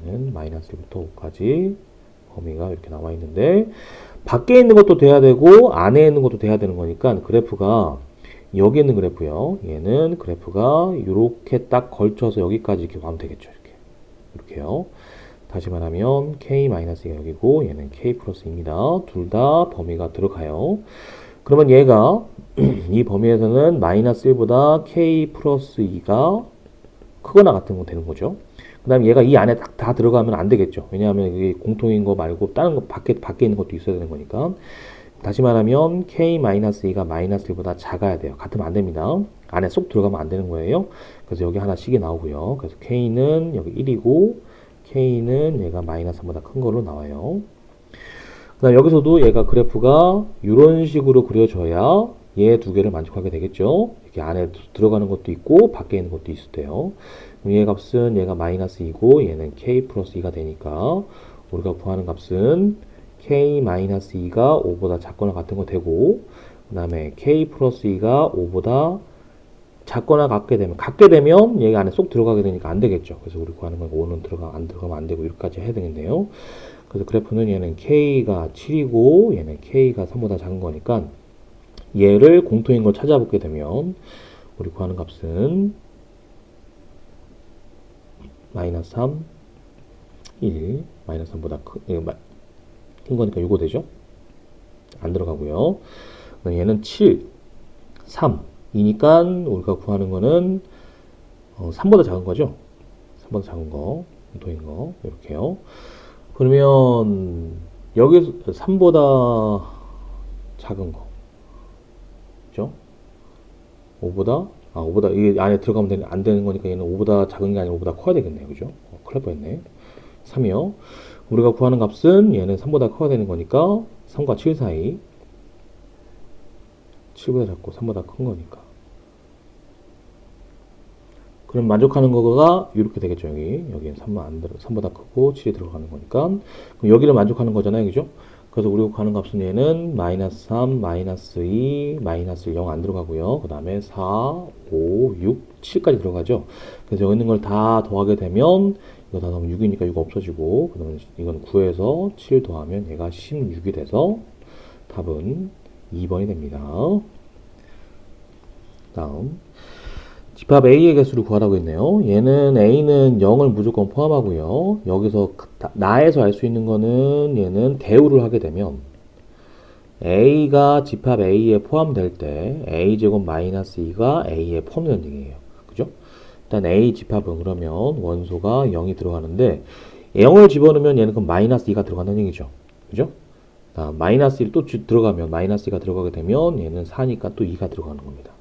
얘는 마이너스 1부터 5까지 범위가 이렇게 나와 있는데 밖에 있는 것도 돼야 되고 안에 있는 것도 돼야 되는 거니까 그래프가 여기 있는 그래프요. 얘는 그래프가 이렇게 딱 걸쳐서 여기까지 이렇게 가면 되겠죠. 이렇게요. 다시 말하면 k-가 여기고 얘는 k 플러스 2입니다. 둘 다 범위가 들어가요. 그러면 얘가 이 범위에서는 마이너스 1보다 k 플러스 2가 크거나 같은 거 되는 거죠. 그 다음에 얘가 이 안에 다 들어가면 안 되겠죠. 왜냐하면 이게 공통인 거 말고 다른 거 밖에 있는 것도 있어야 되는 거니까. 다시 말하면 k-2가 마이너스 1보다 작아야 돼요. 같으면 안 됩니다. 안에 쏙 들어가면 안 되는 거예요. 그래서 여기 하나씩이 나오고요. 그래서 k는 여기 1이고 k는 얘가 마이너스 3보다 큰 걸로 나와요. 그 다음 여기서도 얘가 그래프가 이런 식으로 그려져야 얘 두 개를 만족하게 되겠죠. 이렇게 안에 들어가는 것도 있고 밖에 있는 것도 있을 때요. 그럼 얘 값은 얘가 마이너스 2고 얘는 k 플러스 2가 되니까 우리가 구하는 값은 k-2가 5보다 작거나 같은 거 되고 그 다음에 k 플러스 2가 5보다 작거나 같게 되면 얘가 안에 쏙 들어가게 되니까 안 되겠죠. 그래서 우리 구하는 건 5는 안 들어가면 안 되고 이렇게까지 해야 되겠네요. 그래서 그래프는 얘는 k가 7이고 얘는 k가 3보다 작은 거니까 얘를 공통인 걸 찾아보게 되면 우리 구하는 값은 마이너스 3, 1, 마이너스 3보다 큰 거니까 이거 되죠? 안 들어가고요. 얘는 7, 3, 2니까 우리가 구하는 거는 3보다 작은 거죠? 3보다 작은 거, 공통인 거, 이렇게요. 그러면 여기서 3보다 작은 거, 그죠? 5보다 이게 안에 들어가면 안 되는 거니까 얘는 5보다 작은 게 아니라 5보다 커야 되겠네요, 그죠? 큰일 날 뻔했네. 3이요. 우리가 구하는 값은 얘는 3보다 커야 되는 거니까 3과 7 사이 7보다 작고 3보다 큰 거니까 그럼 만족하는 거가 이렇게 되겠죠. 여기는 3보다 크고 7이 들어가는 거니까 그럼 여기를 만족하는 거잖아요, 그죠? 그래서 우리가 구하는 값은 얘는 마이너스 3, 마이너스 2, 마이너스 0 안 들어가고요. 그 다음에 4, 5, 6, 7까지 들어가죠. 그래서 여기 있는 걸 다 더하게 되면 이거 다 더하면 6이니까 6 없어지고 그 다음에 이건 9에서 7 더하면 얘가 16이 돼서 답은 2번이 됩니다. 다음 집합 A의 개수를 구하라고 했네요. 얘는 A는 0을 무조건 포함하고요. 여기서 나에서 알 수 있는 거는 얘는 대우를 하게 되면 A가 집합 A에 포함될 때 A제곱 마이너스 2가 A에 포함되는 얘기예요. 그죠? 일단 A 집합은 그러면 원소가 0이 들어가는데 0을 집어넣으면 얘는 그럼 마이너스 2가 들어간다는 얘기죠. 그죠? 마이너스 1 또 들어가면 마이너스 2가 들어가게 되면 얘는 4니까 또 2가 들어가는 겁니다.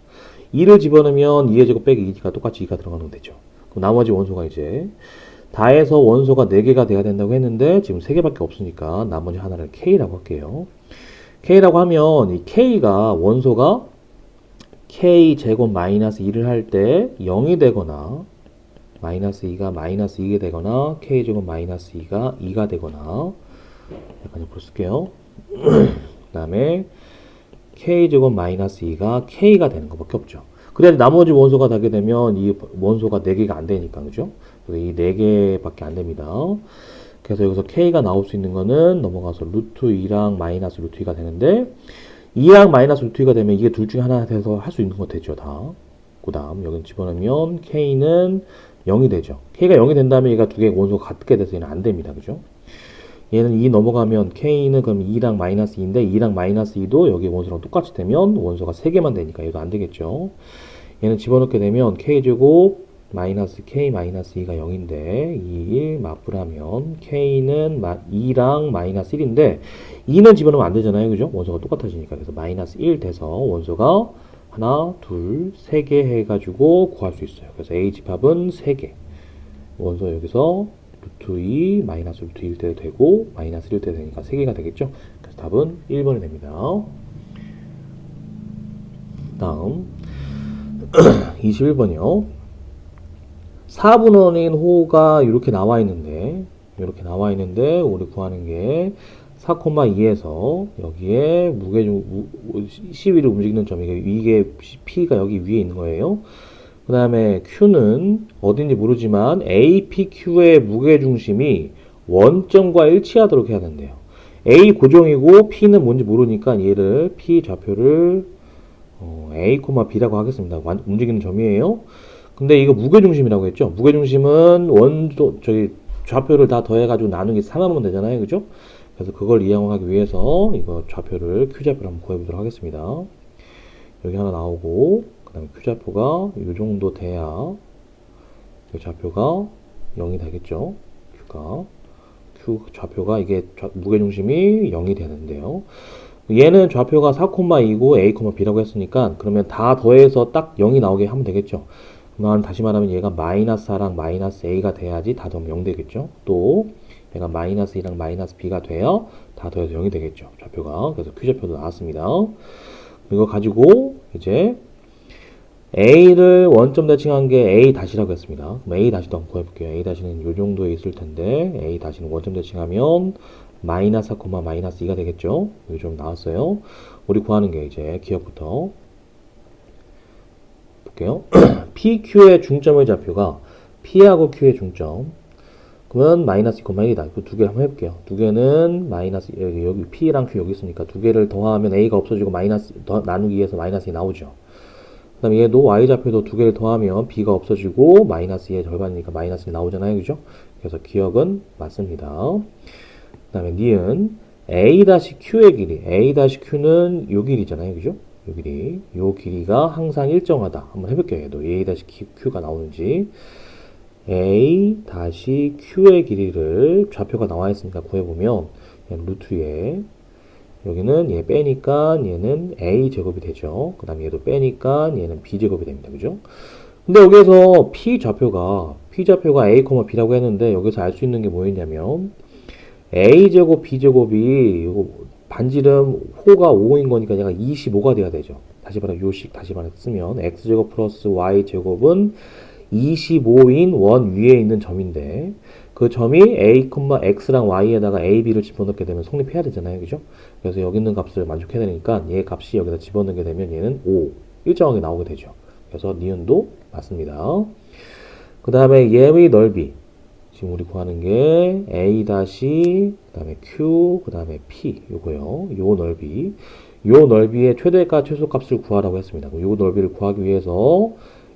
2를 집어넣으면 2의 제곱 빼기 2가 똑같이 2가 들어가는 되죠. 그럼 나머지 원소가 이제 다 해서 원소가 4개가 돼야 된다고 했는데 지금 3개밖에 없으니까 나머지 하나를 K라고 할게요. K라고 하면 이 K가 원소가 K 제곱 마이너스 2를 할 때 0이 되거나 마이너스 2가 마이너스 2가 되거나 K 제곱 마이너스 2가 2가 되거나 약간 옆으로 쓸게요. 그 다음에 K제곱 마이너스 2가 K가 되는 것밖에 없죠. 그래야 나머지 원소가 되게 되면 이 원소가 4개가 안 되니까, 그죠? 그래서 이 4개밖에 안 됩니다. 그래서 여기서 K가 나올 수 있는 거는 넘어가서 루트 2랑 마이너스 루트 2가 되는데 2랑 마이너스 루트 2가 되면 이게 둘 중에 하나 돼서 할 수 있는 거 되죠, 다. 그 다음 여기 집어넣으면 K는 0이 되죠. K가 0이 된다면 얘가 두 개의 원소가 같게 돼서 얘는 안 됩니다, 그죠? 얘는 2 넘어가면 K는 그럼 2랑 마이너스 2인데 2랑 마이너스 2도 여기 원소랑 똑같이 되면 원소가 3개만 되니까 얘도 안 되겠죠. 얘는 집어넣게 되면 K제곱 마이너스 K 마이너스 2가 0인데 2, 1 맞불하면 K는 2랑 마이너스 1인데 2는 집어넣으면 안 되잖아요. 그죠? 원소가 똑같아지니까. 그래서 마이너스 1 돼서 원소가 하나, 둘, 3개 해가지고 구할 수 있어요. 그래서 A 집합은 3개. 원소 여기서 루트 2 마이너스 루트 1 때도 되고 마이너스 1 때도 되니까 3개가 되겠죠. 그래서 답은 1번이 됩니다. 다음 21번이요. 4분원인 호가 이렇게 나와 있는데 우리 구하는 게 4,2에서 여기에 무게중 시위를 움직이는 점이 이게 P가 여기 위에 있는 거예요. 그 다음에 Q는 어딘지 모르지만 APQ의 무게중심이 원점과 일치하도록 해야 된대요. A 고정이고 P는 뭔지 모르니까 얘를 P 좌표를 A, B라고 하겠습니다. 움직이는 점이에요. 근데 이거 무게중심이라고 했죠. 무게중심은 좌표를 다 더해가지고 나누기 3하면 되잖아요. 그죠? 그래서 그걸 이용하기 위해서 이거 좌표를 Q좌표를 한번 구해보도록 하겠습니다. 여기 하나 나오고 그 다음에 Q좌표가 이 정도 돼야 좌표가 0이 되겠죠. Q 좌표가 이게 무게중심이 0이 되는데요. 얘는 좌표가 4,2고 A, B라고 했으니까 그러면 다 더해서 딱 0이 나오게 하면 되겠죠. 다시 말하면 얘가 마이너스 4랑 마이너스 A가 돼야지 다 더하면 0 되겠죠. 또 얘가 마이너스 2랑 마이너스 B가 돼야 다 더해서 0이 되겠죠. 좌표가. 그래서 Q좌표도 나왔습니다. 이거 가지고 이제 A를 원점 대칭한 게 A 다시라고 했습니다. 그럼 A 다시도 한번 구해볼게요. A 다시는 이 정도에 있을 텐데 A 다시는 원점 대칭하면 마이너스 4, 마이너스 2가 되겠죠. 여기 좀 나왔어요. 우리 구하는 게 이제 기억부터 볼게요. PQ의 중점의 좌표가 P하고 Q의 중점. 그러면 마이너스 2, 1이다. 그 두 개 한번 해볼게요. 두 개는 마이너스, 여기 P랑 Q 여기 있으니까 두 개를 더하면 A가 없어지고 마이너스, 나누기 위해서 마이너스 2 나오죠. 그 다음에 얘도 Y좌표도 두 개를 더하면 B가 없어지고 마이너스 2의 절반이니까 마이너스 2 나오잖아요. 그죠? 그래서 기억은 맞습니다. 그 다음에 니은 A-Q의 길이. A-Q는 요 길이잖아요. 그죠? 요 길이. 요 길이가 항상 일정하다. 한번 해볼게요. 얘도 A-Q가 나오는지. A-Q의 길이를 좌표가 나와 있으니까 구해보면 루트에 여기는 얘 빼니까 얘는 A 제곱이 되죠. 그 다음에 얘도 빼니까 얘는 B 제곱이 됩니다. 그죠? 근데 여기서 P 좌표가 A, B라고 했는데 여기서 알 수 있는 게 뭐였냐면 A 제곱 B 제곱이 이거 반지름 호가 5인 거니까 얘가 25가 돼야 되죠. 다시 말해 요식 다시 말해 쓰면 X 제곱 플러스 Y 제곱은 25인 원 위에 있는 점인데 그 점이 A, X랑 Y에다가 A, B를 집어넣게 되면 성립해야 되잖아요. 그죠? 그래서 여기 있는 값을 만족해야 되니까 얘 값이 여기다 집어넣게 되면 얘는 5 일정하게 나오게 되죠. 그래서 니은도 맞습니다. 그 다음에 얘의 넓이 지금 우리 구하는 게 A 다시 그 다음에 Q 그 다음에 P 요거요. 요 넓이의 최대값 최소값을 구하라고 했습니다. 요 넓이를 구하기 위해서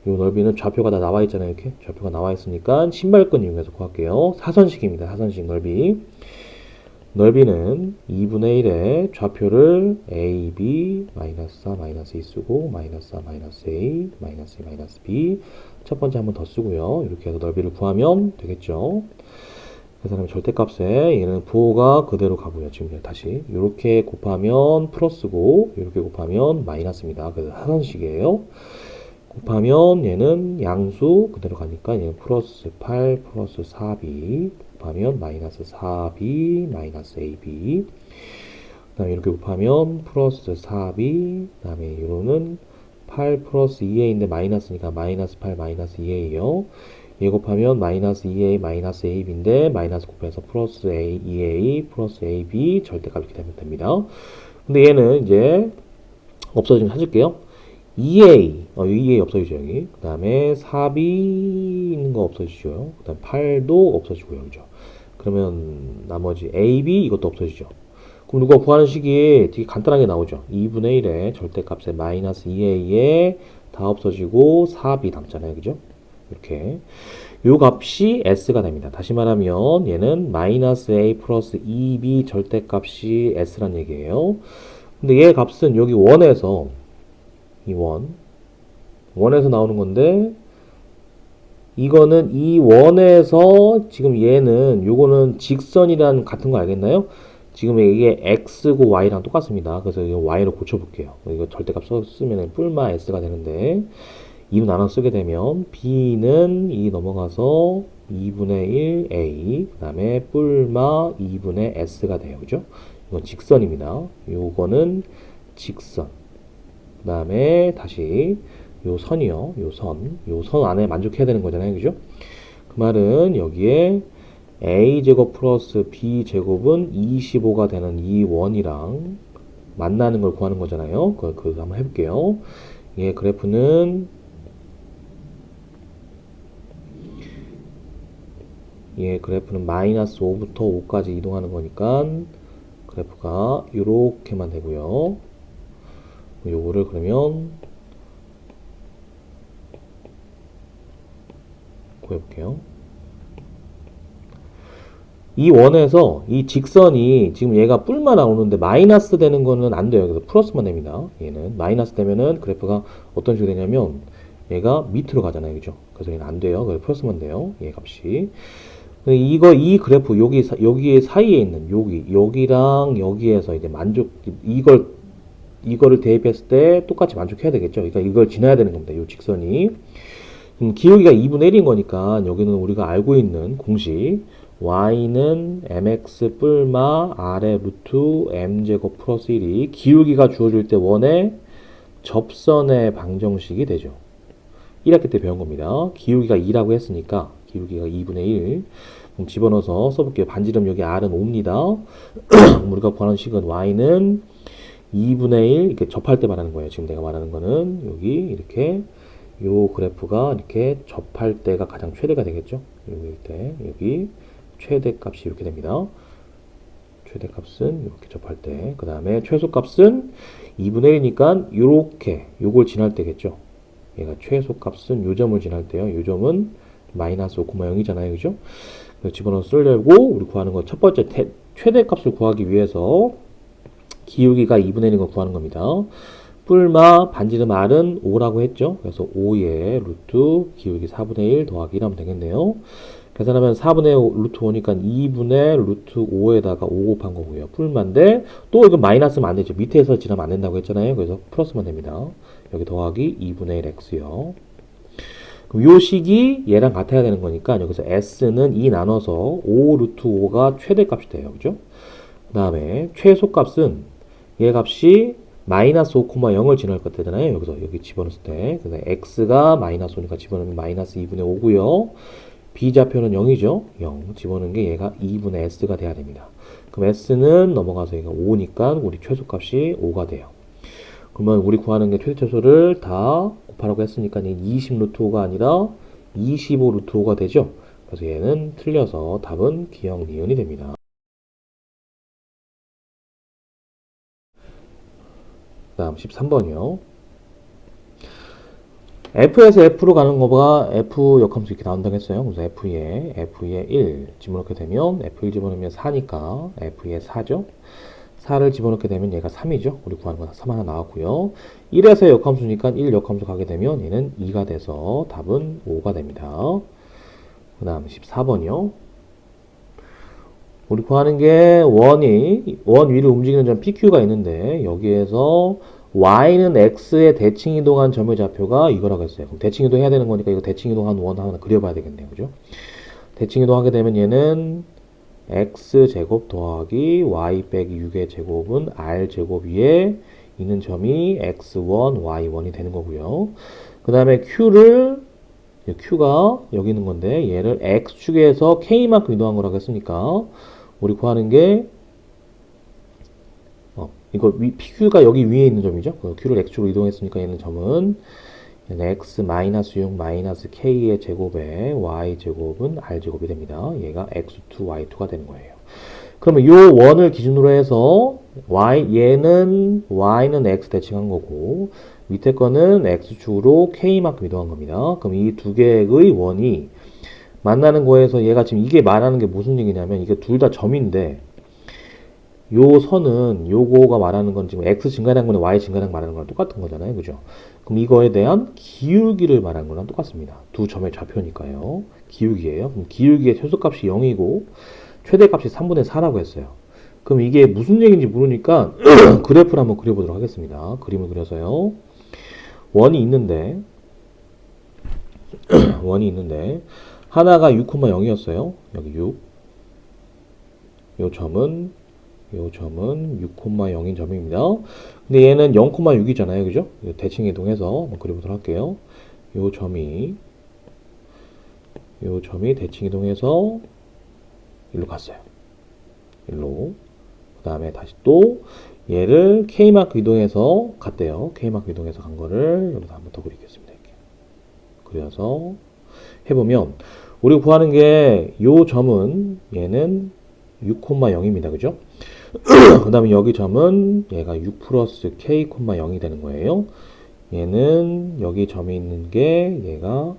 요 넓이는 좌표가 다 나와 있잖아요. 이렇게 좌표가 나와 있으니까 신발끈 이용해서 구할게요. 사선식입니다. 사선식 넓이는 2분의 1의 좌표를 A, B, 마이너스 4, 마이너스 2 쓰고 마이너스 4, 마이너스 A, 마이너스 2, 마이너스 B 첫 번째 한 번 더 쓰고요. 이렇게 해서 넓이를 구하면 되겠죠. 그래서 그러면 절대값에 얘는 부호가 그대로 가고요. 지금 다시 이렇게 곱하면 플러스고 이렇게 곱하면 마이너스입니다. 그래서 하선식이에요. 곱하면 얘는 양수 그대로 가니까 얘는 플러스 8 플러스 4b 곱하면 마이너스 4b 마이너스 ab 그 다음에 이렇게 곱하면 플러스 4b 그 다음에 이거는 8 플러스 2a인데 마이너스니까 마이너스 8 마이너스 2a요. 얘 곱하면 마이너스 2a 마이너스 ab인데 마이너스 곱해서 플러스 a 2a 플러스 ab 절대값 이렇게 되면 됩니다. 근데 얘는 이제 없어지면 찾을게요. 2a 2a 없어지죠 여기. 그 다음에 4b 있는 거 없어지죠. 그 다음 8도 없어지고요, 그죠? 그러면 나머지 ab 이것도 없어지죠. 그럼 누가 구하는 식이 되게 간단하게 나오죠. 2분의 1에 절대값에 마이너스 2a에 다 없어지고 4b 남잖아요, 그죠? 이렇게 요 값이 s가 됩니다. 다시 말하면 얘는 마이너스 a 플러스 2b 절대값이 s란 얘기예요. 근데 얘 값은 여기 원에서 이 원에서 나오는 건데 이거는 이 원에서 지금 얘는 요거는 직선이란 같은 거 알겠나요? 지금 이게 x고 y랑 똑같습니다. 그래서 이 y로 고쳐볼게요. 이거 절대값 쓰면 뿔마 s가 되는데 2분 나눠 쓰게 되면 b는 2 넘어가서 2분의 1 a 그 다음에 뿔마 2분의 s가 돼요. 그죠? 이건 직선입니다. 요거는 직선 그 다음에 다시 요 선이요. 요 선 안에 만족해야 되는 거잖아요. 그죠? 그 말은 여기에 a제곱 플러스 b제곱은 25가 되는 이 원이랑 만나는 걸 구하는 거잖아요. 그거 한번 해볼게요. 얘 그래프는 마이너스 5부터 5까지 이동하는 거니까 그래프가 이렇게만 되고요. 요거를 그러면 구해볼게요. 이 원에서 이 직선이 지금 얘가 뿔만 나오는데 마이너스 되는 거는 안 돼요. 그래서 플러스만 됩니다. 얘는 마이너스 되면은 그래프가 어떤 식으로 되냐면 얘가 밑으로 가잖아요. 그죠? 그래서 얘는 안 돼요. 그래서 플러스만 돼요. 얘 값이. 이 그래프 여기 사이에 있는 여기랑 여기에서 이제 이거를 대입했을 때 똑같이 만족해야 되겠죠. 그러니까 이걸 지나야 되는 겁니다. 이 직선이. 기울기가 2분의 1인 거니까 여기는 우리가 알고 있는 공식 y는 mx 뿔마 r의 루트 m제곱 플러스 1이 기울기가 주어질 때 원의 접선의 방정식이 되죠. 1학기 때 배운 겁니다. 기울기가 2라고 했으니까 기울기가 2분의 1 그럼 집어넣어서 써볼게요. 반지름 여기 r은 5입니다. 우리가 구하는 식은 y는 2분의 1 이렇게 접할 때 말하는 거예요. 지금 내가 말하는 거는 여기 이렇게 요 그래프가 이렇게 접할 때가 가장 최대가 되겠죠. 여기 최대값이 이렇게 됩니다. 최대값은 이렇게 접할 때, 그 다음에 최소값은 2분의 1이니까 이렇게 요걸 지날 때겠죠. 얘가 최소값은 요 점을 지날 때요. 요 점은 마이너스 5,0이잖아요, 그죠? 그래서 집어넣어 쓰려고 우리 구하는 거 첫 번째 최대값을 구하기 위해서 기울기가 2분의 1인 걸 구하는 겁니다. 뿔마 반지름 r은 5라고 했죠. 그래서 5의 루트 기울기 4분의 1 더하기 1 하면 되겠네요. 계산하면 4분의 5 루트 5니까 2분의 루트 5에다가 5 곱한 거고요. 뿔마인데 또 이거 마이너스면 안 되죠. 밑에서 지나면 안 된다고 했잖아요. 그래서 플러스만 됩니다. 여기 더하기 2분의 1 x요. 그럼 요 식이 얘랑 같아야 되는 거니까 여기서 s는 2 나눠서 5 루트 5가 최대값이 돼요. 그죠? 그 다음에 최소값은 얘 값이 마이너스 5,0을 지날 것 되잖아요. 여기서 여기 집어넣을 때. 그래서 x가 마이너스 5니까 집어넣으면 마이너스 2분의 5고요. b좌표는 0이죠. 0. 집어넣은 게 얘가 2분의 s가 돼야 됩니다. 그럼 s는 넘어가서 얘가 5니까 우리 최소값이 5가 돼요. 그러면 우리 구하는 게 최대최소를 다 곱하라고 했으니까 20 루트 5가 아니라 25 루트 5가 되죠. 그래서 얘는 틀려서 답은 기역 니은이 됩니다. 그 다음 13번이요. f에서 f로 가는 거가 f 역함수 이렇게 나온다고 했어요. 그래서 f에 1 집어넣게 되면 f1 집어넣으면 4니까 f에 4죠. 4를 집어넣게 되면 얘가 3이죠. 우리 구하는 거 3 하나 나왔고요. 1에서 역함수니까 1 역함수 가게 되면 얘는 2가 돼서 답은 5가 됩니다. 그 다음 14번이요. 우리 구하는 게 원 위를 움직이는 점 PQ가 있는데 여기에서 y는 x의 대칭 이동한 점의 좌표가 이거라고 했어요. 그럼 대칭 이동해야 되는 거니까 이거 대칭 이동한 원 하나 그려봐야 되겠네요. 그죠? 대칭 이동하게 되면 얘는 x제곱 더하기 y 빼기 6의 제곱은 r제곱 위에 있는 점이 x1, y1이 되는 거고요. 그 다음에 q가 여기 있는 건데 얘를 x축에서 k만큼 이동한 거라고 했으니까 우리 구하는 게 이거 PQ가 여기 위에 있는 점이죠. Q를 X축으로 이동했으니까 얘는 점은 얘는 X 마이너스 6 마이너스 K의 제곱에 Y 제곱은 R 제곱이 됩니다. 얘가 X2, Y2가 되는 거예요. 그러면 요 원을 기준으로 해서 Y는 X 대칭한 거고 밑에 거는 X축으로 K만큼 이동한 겁니다. 그럼 이 두 개의 원이 만나는 거에서 얘가 지금 이게 말하는 게 무슨 얘기냐면 이게 둘 다 점인데 요 선은 요거가 말하는 건 지금 x 증가량분의 y 증가량 말하는 거랑 똑같은 거잖아요. 그죠? 그럼 이거에 대한 기울기를 말하는 거랑 똑같습니다. 두 점의 좌표니까요. 기울기예요. 그럼 기울기의 최소값이 0이고 최대값이 3분의 4라고 했어요. 그럼 이게 무슨 얘기인지 모르니까 그래프를 한번 그려보도록 하겠습니다. 그림을 그려서요. 원이 있는데 하나가 6,0이었어요. 여기 6. 요 점은 6,0인 점입니다. 근데 얘는 0,6이잖아요. 그죠? 대칭 이동해서 한번 그려보도록 할게요. 요 점이 대칭 이동해서 일로 갔어요. 일로. 그 다음에 다시 또 얘를 K마크 이동해서 갔대요. K마크 이동해서 간 거를 여기서 한번 더 그리겠습니다. 이렇게. 그려서 해보면 우리가 구하는 게 요 점은 얘는 6,0입니다. 그죠? 그 다음에 여기 점은 얘가 6 플러스 k, 0이 되는 거예요. 얘는 여기 점이 있는 게 얘가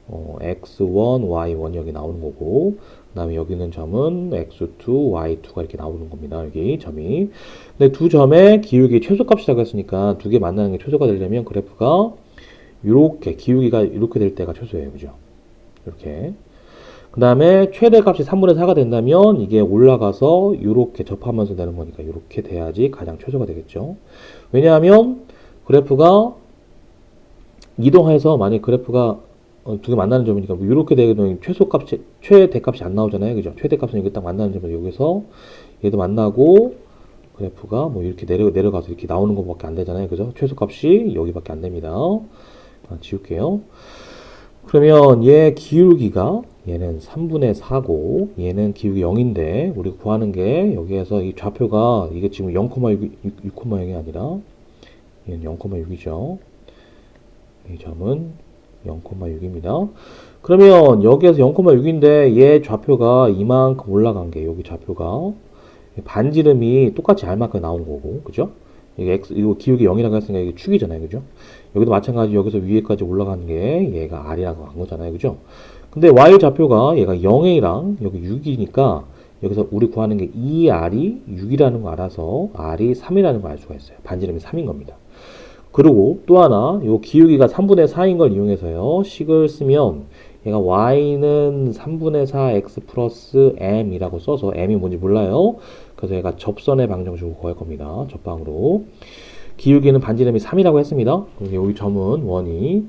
x1, y1 여기 나오는 거고 그 다음에 여기 있는 점은 x2, y2가 이렇게 나오는 겁니다. 여기 점이. 근데 두 점의 기울기 최소값이라고 했으니까 두 개 만나는 게 최소가 되려면 그래프가 이렇게 기울기가 이렇게 될 때가 최소예요. 그죠? 이렇게. 그 다음에 최대값이 3분의 4가 된다면 이게 올라가서 이렇게 접하면서 되는 거니까 이렇게 돼야지 가장 최소가 되겠죠. 왜냐하면 그래프가 이동해서 만약 그래프가 두 개 만나는 점이니까 이렇게 되면 최대값이 안 나오잖아요. 그죠? 최대값은 여기 딱 만나는 점을 여기서 얘도 만나고 그래프가 뭐 이렇게 내려가서 이렇게 나오는 것밖에 안 되잖아요. 그죠? 최소값이 여기밖에 안 됩니다. 지울게요. 그러면 얘 기울기가 얘는 3분의 4고 얘는 기울기 0인데 우리 구하는 게 여기에서 이 좌표가 이게 지금 0,0이 아니라 얘는 0,6이죠. 이 점은 0,6입니다. 그러면 여기에서 0,6인데 얘 좌표가 이만큼 올라간 게 여기 좌표가 반지름이 똑같이 R만큼 나온 거고 그죠? 이거 기울기 0이라고 했으니까 이게 축이잖아요. 그죠? 여기도 마찬가지 여기서 위에까지 올라가는 게 얘가 R이라고 한 거잖아요. 그죠? 근데 Y 좌표가 얘가 0A랑 여기 6이니까 여기서 우리 구하는 게 이 R이 6이라는 거 알아서 R이 3이라는 걸 알 수가 있어요. 반지름이 3인 겁니다. 그리고 또 하나 요 기울기가 3분의 4인 걸 이용해서요. 식을 쓰면 얘가 y는 3분의 4 x 플러스 m이라고 써서 m이 뭔지 몰라요. 그래서 얘가 접선의 방정식으로 구할 겁니다. 접방으로. 기울기는 반지름이 3이라고 했습니다. 여기 점은 원이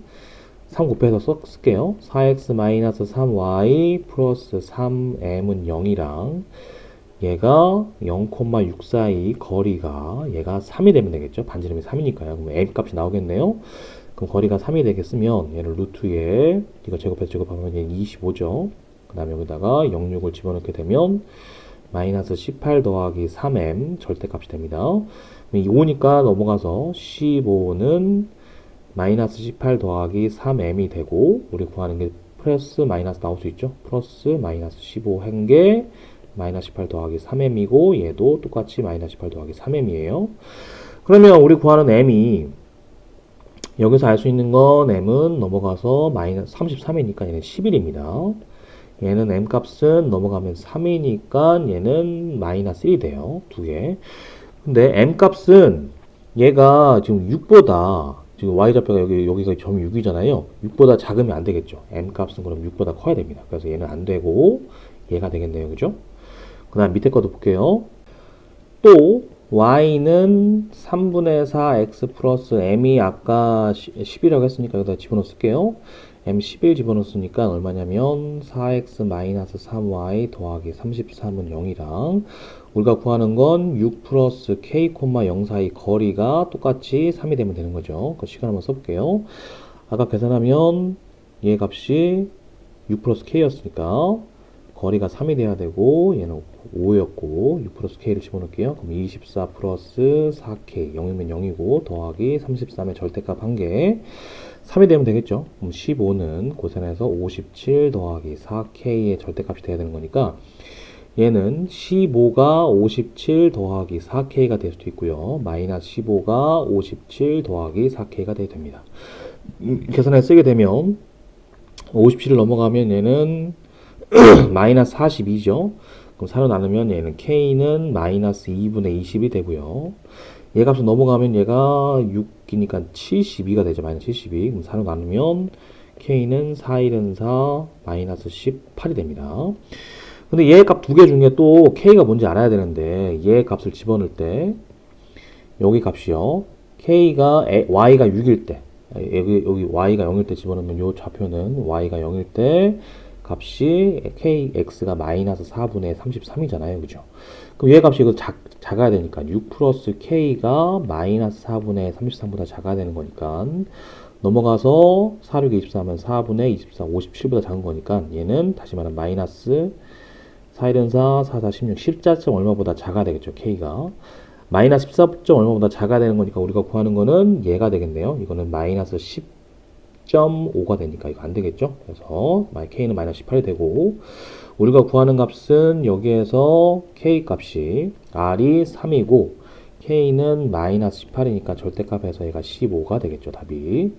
3 곱해서 쓸게요. 4x-3y 플러스 3m은 0이랑 얘가 0,6 사이 거리가 얘가 3이 되면 되겠죠. 반지름이 3이니까요. 그럼 m 값이 나오겠네요. 그럼 거리가 3이 되겠으면 얘를 루트에 이거 제곱해서 제곱하면 얘는 25죠. 그 다음에 여기다가 0,6을 집어넣게 되면 마이너스 18 더하기 3m 절대값이 됩니다. 5니까 넘어가서 15는 마이너스 18 더하기 3m이 되고 우리 구하는 게 플러스 마이너스 나올 수 있죠. 플러스 마이너스 15 한 게 마이너스 18 더하기 3m이고 얘도 똑같이 마이너스 18 더하기 3m이에요. 그러면 우리 구하는 m이 여기서 알 수 있는 건 m은 넘어가서 마이너스 33이니까 얘는 11입니다. 얘는 m 값은 넘어가면 3이니까 얘는 마이너스 1이 돼요. 두 개. 근데 m 값은 얘가 지금 6보다 지금 y좌표가 여기가 점이 6이잖아요. 6보다 작으면 안 되겠죠. m 값은 그럼 6보다 커야 됩니다. 그래서 얘는 안 되고 얘가 되겠네요. 그죠? 그 그 다음 밑에 것도 볼게요. 또 y는 3분의 4 x 플러스 m이 아까 10이라고 했으니까 여기다 집어넣어 쓸게요. m 11 집어넣었으니까 얼마냐면 4x 마이너스 3y 더하기 33은 0이랑 우리가 구하는 건 6 플러스 k, 0 사이 거리가 똑같이 3이 되면 되는 거죠. 그 시간 한번 써볼게요. 아까 계산하면 얘 값이 6 플러스 k였으니까 거리가 3이 돼야 되고 얘는 5였고 6 플러스 k를 집어넣을게요. 그럼 24 플러스 4k 0이면 0이고 더하기 33의 절대값 1개 3이 되면 되겠죠. 그럼 15는 고선에서 57 더하기 4k의 절대값이 돼야 되는 거니까 얘는 15가 57 더하기 4k가 될 수도 있고요. 마이너스 15가 57 더하기 4k가 돼야 됩니다. 계산에 쓰게 되면 57을 넘어가면 얘는 마이너스 42죠. 그럼 4로 나누면 얘는 k는 마이너스 2분의 20이 되고요. 얘 값을 넘어가면 얘가 6이니까 72가 되죠. 마이너스 72. 그럼 4로 나누면 k는 4, 1은 4, 마이너스 18이 됩니다. 근데 얘 값 두 개 중에 또 k가 뭔지 알아야 되는데 얘 값을 집어넣을 때 여기 값이요. y가 6일 때 여기 y가 0일 때 집어넣으면 요 좌표는 y가 0일 때 값이 kx가 마이너스 4분의 33이잖아요. 그죠? 그럼 얘 값이 이거 작아야 되니까 6 플러스 k가 마이너스 4분의 33보다 작아야 되는 거니까 넘어가서 4, 6, 24면 4분의 24, 57보다 작은 거니까 얘는 다시 말하면 마이너스 4, 1은 4, 4, 4, 16, 14점 얼마보다 작아야 되겠죠. k가 마이너스 14점 얼마보다 작아야 되는 거니까 우리가 구하는 거는 얘가 되겠네요. 이거는 마이너스 10.5가 되니까 이거 안 되겠죠. 그래서 k는 마이너스 18이 되고 우리가 구하는 값은 여기에서 k 값이 r이 3이고 k는 마이너스 18이니까 절대값에서 얘가 15가 되겠죠. 답이.